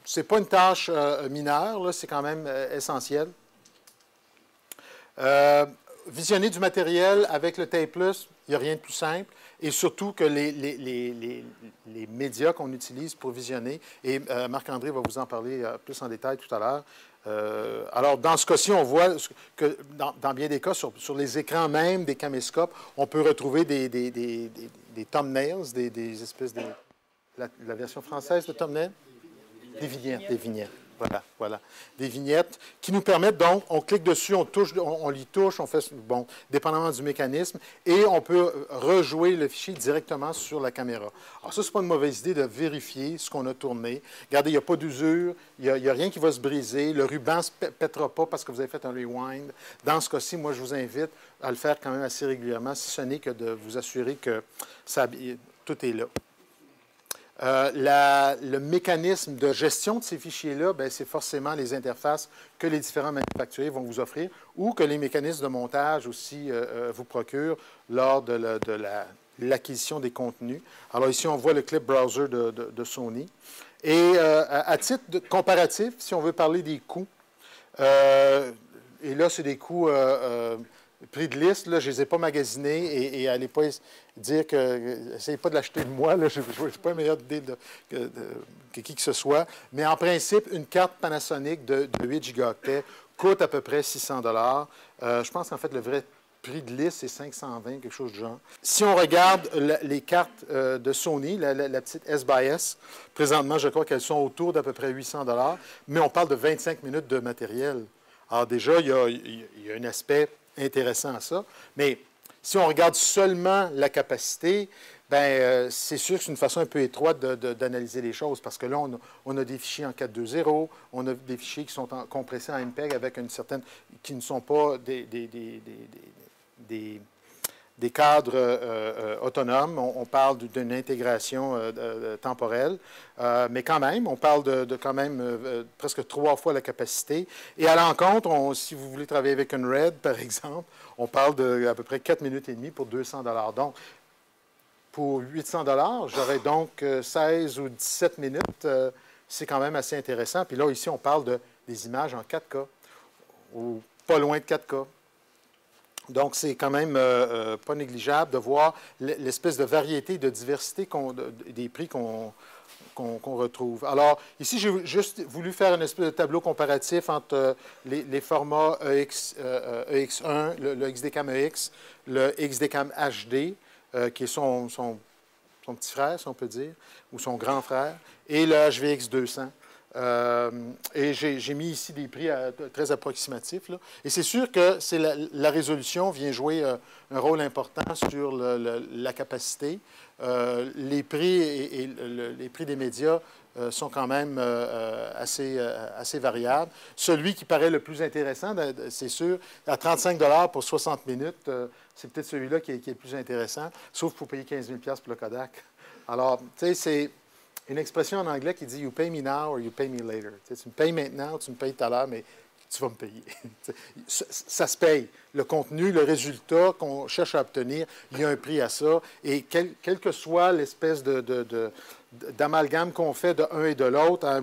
ce n'est pas une tâche mineure, c'est quand même essentiel. Visionner du matériel avec le Tape-Plus, il n'y a rien de plus simple. Et surtout que les médias qu'on utilise pour visionner, et Marc-André va vous en parler plus en détail tout à l'heure. Alors, dans ce cas-ci, on voit que dans bien des cas, sur les écrans même des caméscopes, on peut retrouver des thumbnails, des espèces de... La version française de thumbnail? Des vignettes. Voilà. Des vignettes qui nous permettent donc, on clique dessus, on l'y touche, on fait, bon, dépendamment du mécanisme, et on peut rejouer le fichier directement sur la caméra. Alors ça, c'est pas une mauvaise idée de vérifier ce qu'on a tourné. Regardez, il n'y a pas d'usure, il n'y a rien qui va se briser, le ruban ne se pètera pas parce que vous avez fait un rewind. Dans ce cas-ci, moi, je vous invite à le faire quand même assez régulièrement, si ce n'est que de vous assurer que tout est là. Le mécanisme de gestion de ces fichiers-là, c'est forcément les interfaces que les différents manufacturiers vont vous offrir ou que les mécanismes de montage aussi vous procurent lors de l'acquisition des contenus. Alors ici, on voit le clip browser de Sony. Et à titre comparatif, si on veut parler des coûts, et là, c'est des coûts prix de liste, là, je ne les ai pas magasinés et n'allez pas dire que... Essayez pas de l'acheter de moi, là, je n'ai pas une meilleure idée que qui que ce soit. Mais en principe, une carte Panasonic de 8 gigaoctets coûte à peu près 600 $. Je pense qu'en fait, le vrai prix de liste, c'est 520, quelque chose du genre. Si on regarde les cartes de Sony, la petite S-by-S, présentement, je crois qu'elles sont autour d'à peu près 800 $, mais on parle de 25 minutes de matériel. Alors déjà, il y a un aspect intéressant à ça. Mais si on regarde seulement la capacité, c'est sûr que c'est une façon un peu étroite d'analyser les choses parce que là, on a des fichiers en 4.2.0, on a des fichiers qui sont compressés en MPEG avec une certaine... qui ne sont pas des cadres autonomes. On parle d'une intégration temporelle, mais quand même, on parle de quand même presque 3 fois la capacité. Et à l'encontre, si vous voulez travailler avec une RED, par exemple, on parle d'à peu près 4 minutes et demie pour 200 $. Donc, pour 800 $, j'aurais donc 16 ou 17 minutes. C'est quand même assez intéressant. Puis là, ici, on parle des images en 4K, ou pas loin de 4K. Donc, c'est quand même pas négligeable de voir l'espèce de variété, de diversité des prix qu'on retrouve. Alors, ici, j'ai juste voulu faire une espèce de tableau comparatif entre les formats EX1, le XDCAM EX, le XDCAM HD, qui est son petit frère, si on peut dire, ou son grand frère, et le HVX 200. Et j'ai mis ici des prix très approximatifs, là. Et c'est sûr que la résolution vient jouer un rôle important sur la capacité. Les prix les prix des médias sont quand même assez variables. Celui qui paraît le plus intéressant, c'est sûr, à 35 $ pour 60 minutes, c'est peut-être celui-là qui est le plus intéressant, sauf pour payer 15 000 $ pour le Kodak. Alors, tu sais, c'est une expression en anglais qui dit « you pay me now or you pay me later ». Tu me payes maintenant ou tu me payes tout à l'heure, mais tu vas me payer. Ça se paye. Le contenu, le résultat qu'on cherche à obtenir, il y a un prix à ça. Et quelle que soit l'espèce d'amalgame qu'on fait de un et de l'autre, à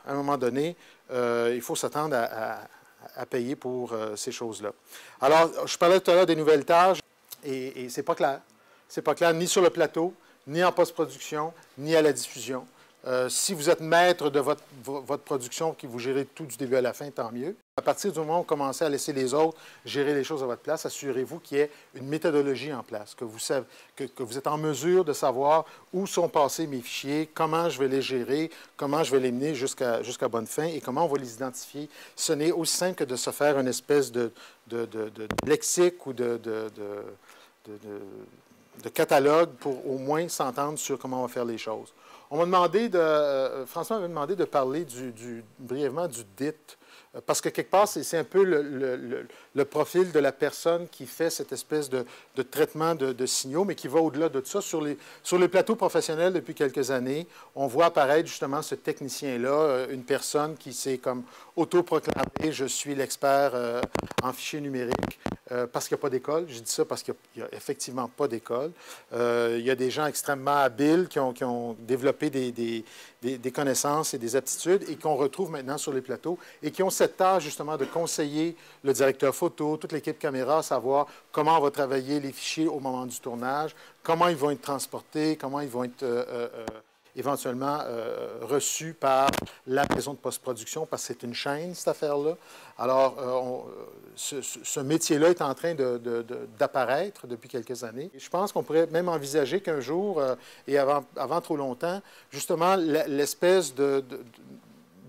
un moment donné, il faut s'attendre à payer pour ces choses-là. Alors, je parlais tout à l'heure des nouvelles tâches, et c'est pas clair. C'est pas clair ni sur le plateau, ni en post-production, ni à la diffusion. Si vous êtes maître de votre production, que vous gérez tout du début à la fin, tant mieux. À partir du moment où vous commencez à laisser les autres gérer les choses à votre place, assurez-vous qu'il y ait une méthodologie en place, que vous êtes en mesure de savoir où sont passés mes fichiers, comment je vais les gérer, comment je vais les mener jusqu'à bonne fin et comment on va les identifier. Ce n'est aussi simple que de se faire une espèce de lexique ou de catalogue pour au moins s'entendre sur comment on va faire les choses. On m'a demandé François m'avait demandé de parler brièvement du DIT, parce que quelque part, c'est un peu le profil de la personne qui fait cette espèce de traitement de signaux, mais qui va au-delà de tout ça. Sur les plateaux professionnels depuis quelques années, on voit apparaître justement ce technicien-là, une personne qui s'est comme autoproclamé « je suis l'expert en fichiers numériques ». Parce qu'il n'y a pas d'école. Je dis ça parce qu'il n'y a effectivement pas d'école. Il y a des gens extrêmement habiles qui ont développé des connaissances et des aptitudes et qu'on retrouve maintenant sur les plateaux et qui ont cette tâche justement de conseiller le directeur photo, toute l'équipe caméra, à savoir comment on va travailler les fichiers au moment du tournage, comment ils vont être transportés, comment ils vont être éventuellement reçus par la maison de post-production, parce que c'est une chaîne, cette affaire-là. Alors, ce métier-là est en train d'apparaître depuis quelques années. Et je pense qu'on pourrait même envisager qu'un jour, et avant trop longtemps, justement, l'espèce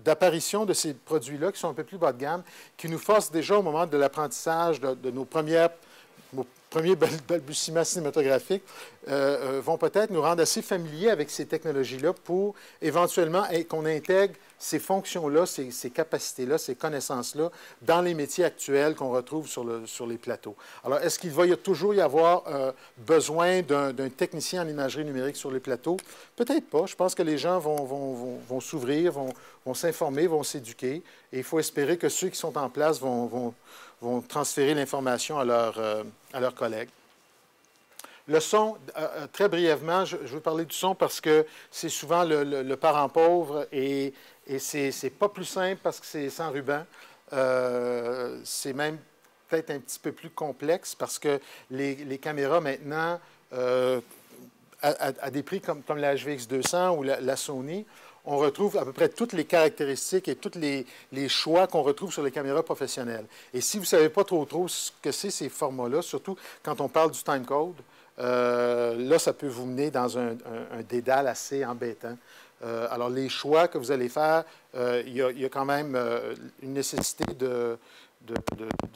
d'apparition de ces produits-là, qui sont un peu plus bas de gamme, qui nous forcent déjà au moment de l'apprentissage de nos premiers balbutiements cinématographiques vont peut-être nous rendre assez familiers avec ces technologies-là pour éventuellement qu'on intègre ces fonctions-là, ces capacités-là, ces connaissances-là dans les métiers actuels qu'on retrouve sur les plateaux. Alors, est-ce qu'il va toujours y avoir besoin d'un technicien en imagerie numérique sur les plateaux? Peut-être pas. Je pense que les gens vont s'ouvrir, vont s'informer, vont s'éduquer. Et il faut espérer que ceux qui sont en place vont transférer l'information à leurs collègues. Le son, très brièvement, je veux parler du son parce que c'est souvent le parent pauvre et c'est pas plus simple parce que c'est sans ruban. C'est même peut-être un petit peu plus complexe parce que les caméras maintenant, à des prix comme la HVX200 ou la Sony, on retrouve à peu près toutes les caractéristiques et tous les choix qu'on retrouve sur les caméras professionnelles. Et si vous ne savez pas trop ce que c'est ces formats-là, surtout quand on parle du timecode, là, ça peut vous mener dans un dédale assez embêtant. Alors, les choix que vous allez faire, il y a quand même une nécessité de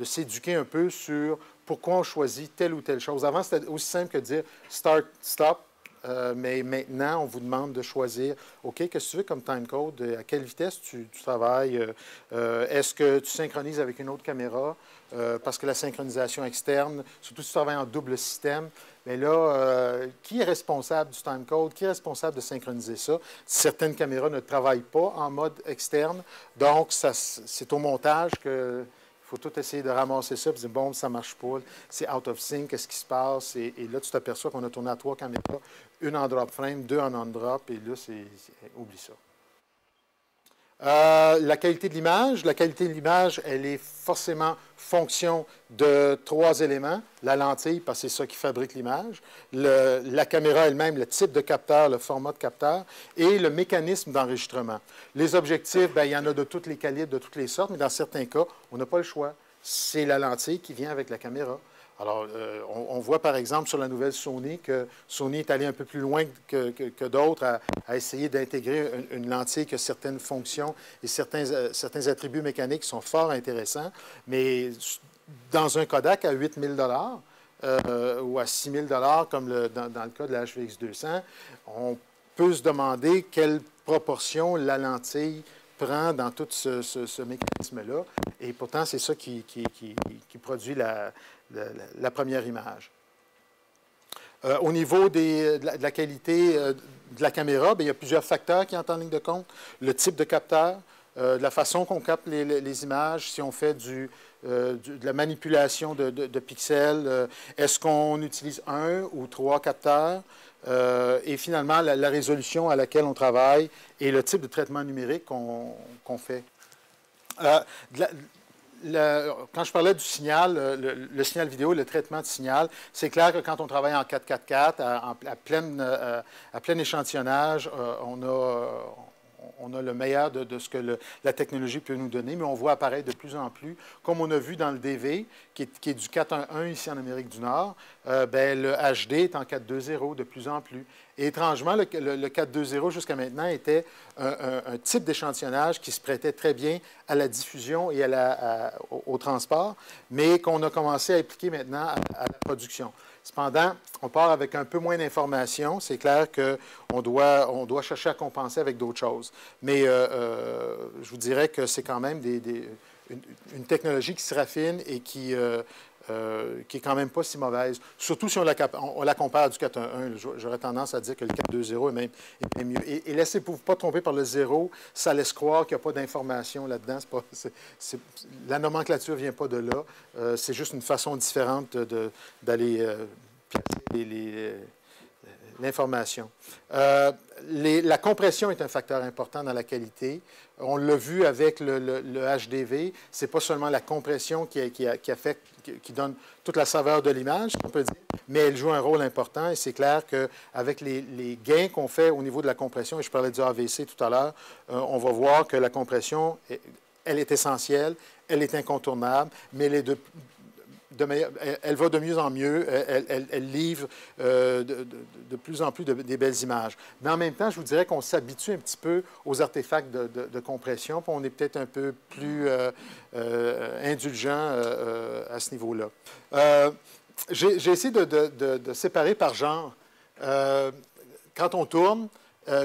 s'éduquer un peu sur pourquoi on choisit telle ou telle chose. Avant, c'était aussi simple que de dire « start, stop ». Mais maintenant, on vous demande de choisir, OK, qu'est-ce que tu veux comme timecode? À quelle vitesse tu travailles? Est-ce que tu synchronises avec une autre caméra? Parce que la synchronisation externe, surtout si tu travailles en double système, mais là, qui est responsable du timecode? Qui est responsable de synchroniser ça? Certaines caméras ne travaillent pas en mode externe, donc c'est au montage que... Il faut tout essayer de ramasser ça et dire, bon, ça ne marche pas, c'est out of sync, qu'est-ce qui se passe? Et là, tu t'aperçois qu'on a tourné à 3 caméras, une en drop frame, 2 en on-drop, et là, oublie ça. La qualité de l'image, elle est forcément fonction de 3 éléments. La lentille, parce que c'est ça qui fabrique l'image, la caméra elle-même, le type de capteur, le format de capteur, et le mécanisme d'enregistrement. Les objectifs, bien, il y en a de tous les calibres, de toutes les sortes, mais dans certains cas, on n'a pas le choix. C'est la lentille qui vient avec la caméra. Alors, on voit par exemple sur la nouvelle Sony que Sony est allé un peu plus loin que d'autres à essayer d'intégrer une lentille qui a certaines fonctions et certains attributs mécaniques qui sont fort intéressants. Mais dans un Kodak à 8 000 ou à 6 000 comme dans le cas de la HVX200, on peut se demander quelle proportion la lentille prend dans tout ce mécanisme-là. Et pourtant, c'est ça qui produit la première image. Au niveau de la qualité de la caméra, bien, il y a plusieurs facteurs qui entrent en ligne de compte. Le type de capteur, la façon qu'on capte les images, si on fait de la manipulation de pixels, est-ce qu'on utilise 1 ou 3 capteurs? Et finalement, la résolution à laquelle on travaille et le type de traitement numérique qu'on fait. Quand je parlais du signal, le signal vidéo, le traitement de signal, c'est clair que quand on travaille en 4-4-4, à plein échantillonnage, on a le meilleur de ce que la technologie peut nous donner, mais on voit apparaître de plus en plus, comme on a vu dans le DV, qui est du 4.1.1 ici en Amérique du Nord, bien, le HD est en 4.2.0 de plus en plus. Et étrangement, le 4.2.0 jusqu'à maintenant était un type d'échantillonnage qui se prêtait très bien à la diffusion et au transport, mais qu'on a commencé à appliquer maintenant à la production. Cependant, on part avec un peu moins d'informations. C'est clair qu'on doit chercher à compenser avec d'autres choses. Mais je vous dirais que c'est quand même une technologie qui se raffine et qui est quand même pas si mauvaise. Surtout si on la compare à du 4.1.1. J'aurais tendance à dire que le 4.2.0 est même mieux. Et laissez-vous pas tromper par le 0. Ça laisse croire qu'il n'y a pas d'information là-dedans. La nomenclature ne vient pas de là. C'est juste une façon différente d'aller placer l'information. La compression est un facteur important dans la qualité. On l'a vu avec le HDV. Ce n'est pas seulement la compression qui donne toute la saveur de l'image, on peut dire, mais elle joue un rôle important. Et c'est clair qu'avec les gains qu'on fait au niveau de la compression, et je parlais du AVC tout à l'heure, on va voir que la compression, elle est essentielle, elle est incontournable, mais elle est elle va de mieux en mieux, elle livre de plus en plus des belles images. Mais en même temps, je vous dirais qu'on s'habitue un petit peu aux artefacts de compression, puis on est peut-être un peu plus indulgent à ce niveau-là. j'ai essayé de séparer par genre. Quand on tourne,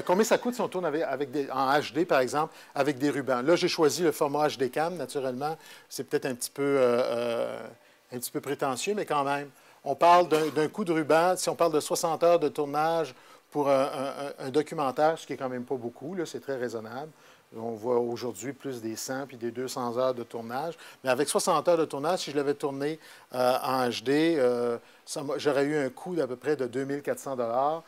combien ça coûte si on tourne en HD, par exemple, avec des rubans? Là, j'ai choisi le format HD Cam, naturellement. C'est peut-être un petit peu prétentieux, mais quand même. On parle d'un coup de ruban, si on parle de 60 heures de tournage pour un documentaire, ce qui est quand même pas beaucoup, c'est très raisonnable. On voit aujourd'hui plus des 100 puis des 200 heures de tournage. Mais avec 60 heures de tournage, si je l'avais tourné en HD, j'aurais eu un coût d'à peu près de 2400 $.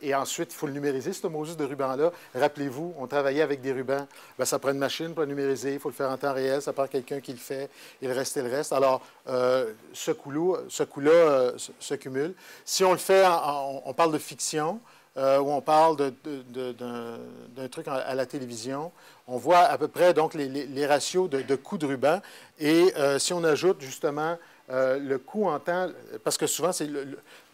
Et ensuite, il faut le numériser, ce Moses de ruban-là. Rappelez-vous, on travaillait avec des rubans. Bien, ça prend une machine pour le numériser, il faut le faire en temps réel, ça prend quelqu'un qui le fait, et le reste est le reste. Alors, ce coût-là se cumule. Si on le fait, on parle de fiction, où on parle d'un truc à la télévision, on voit à peu près donc les ratios de coûts de ruban. Et si on ajoute justement le coût en temps, parce que souvent,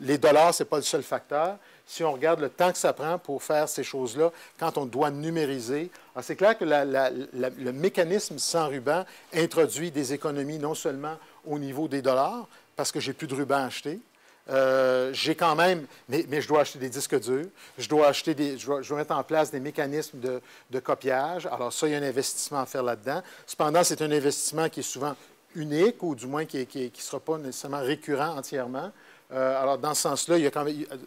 les dollars, ce n'est pas le seul facteur. Si on regarde le temps que ça prend pour faire ces choses-là, quand on doit numériser, c'est clair que le mécanisme sans ruban introduit des économies non seulement au niveau des dollars, parce que j'ai plus de ruban à acheter. J'ai quand même, mais je dois acheter des disques durs, je dois mettre en place des mécanismes de copiage. Alors ça, il y a un investissement à faire là-dedans. Cependant, c'est un investissement qui est souvent unique, ou du moins qui ne sera pas nécessairement récurrent entièrement. Alors, dans ce sens-là,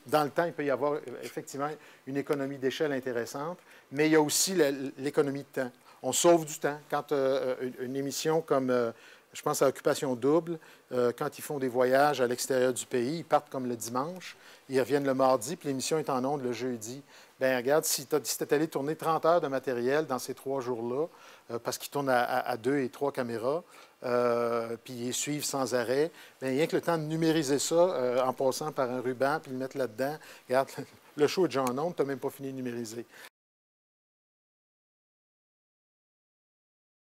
dans le temps, il peut y avoir effectivement une économie d'échelle intéressante, mais il y a aussi l'économie de temps. On sauve du temps. Quand une émission comme, je pense à Occupation Double, quand ils font des voyages à l'extérieur du pays, ils partent comme le dimanche, ils reviennent le mardi, puis l'émission est en ondes le jeudi. Bien, regarde, si tu es allé tourner 30 heures de matériel dans ces 3 jours-là, parce qu'ils tournent à 2 et 3 caméras, puis ils suivent sans arrêt, bien, rien que le temps de numériser ça en passant par un ruban, puis le mettre là-dedans, regarde, le show est déjà en ondes, tu n'as même pas fini de numériser.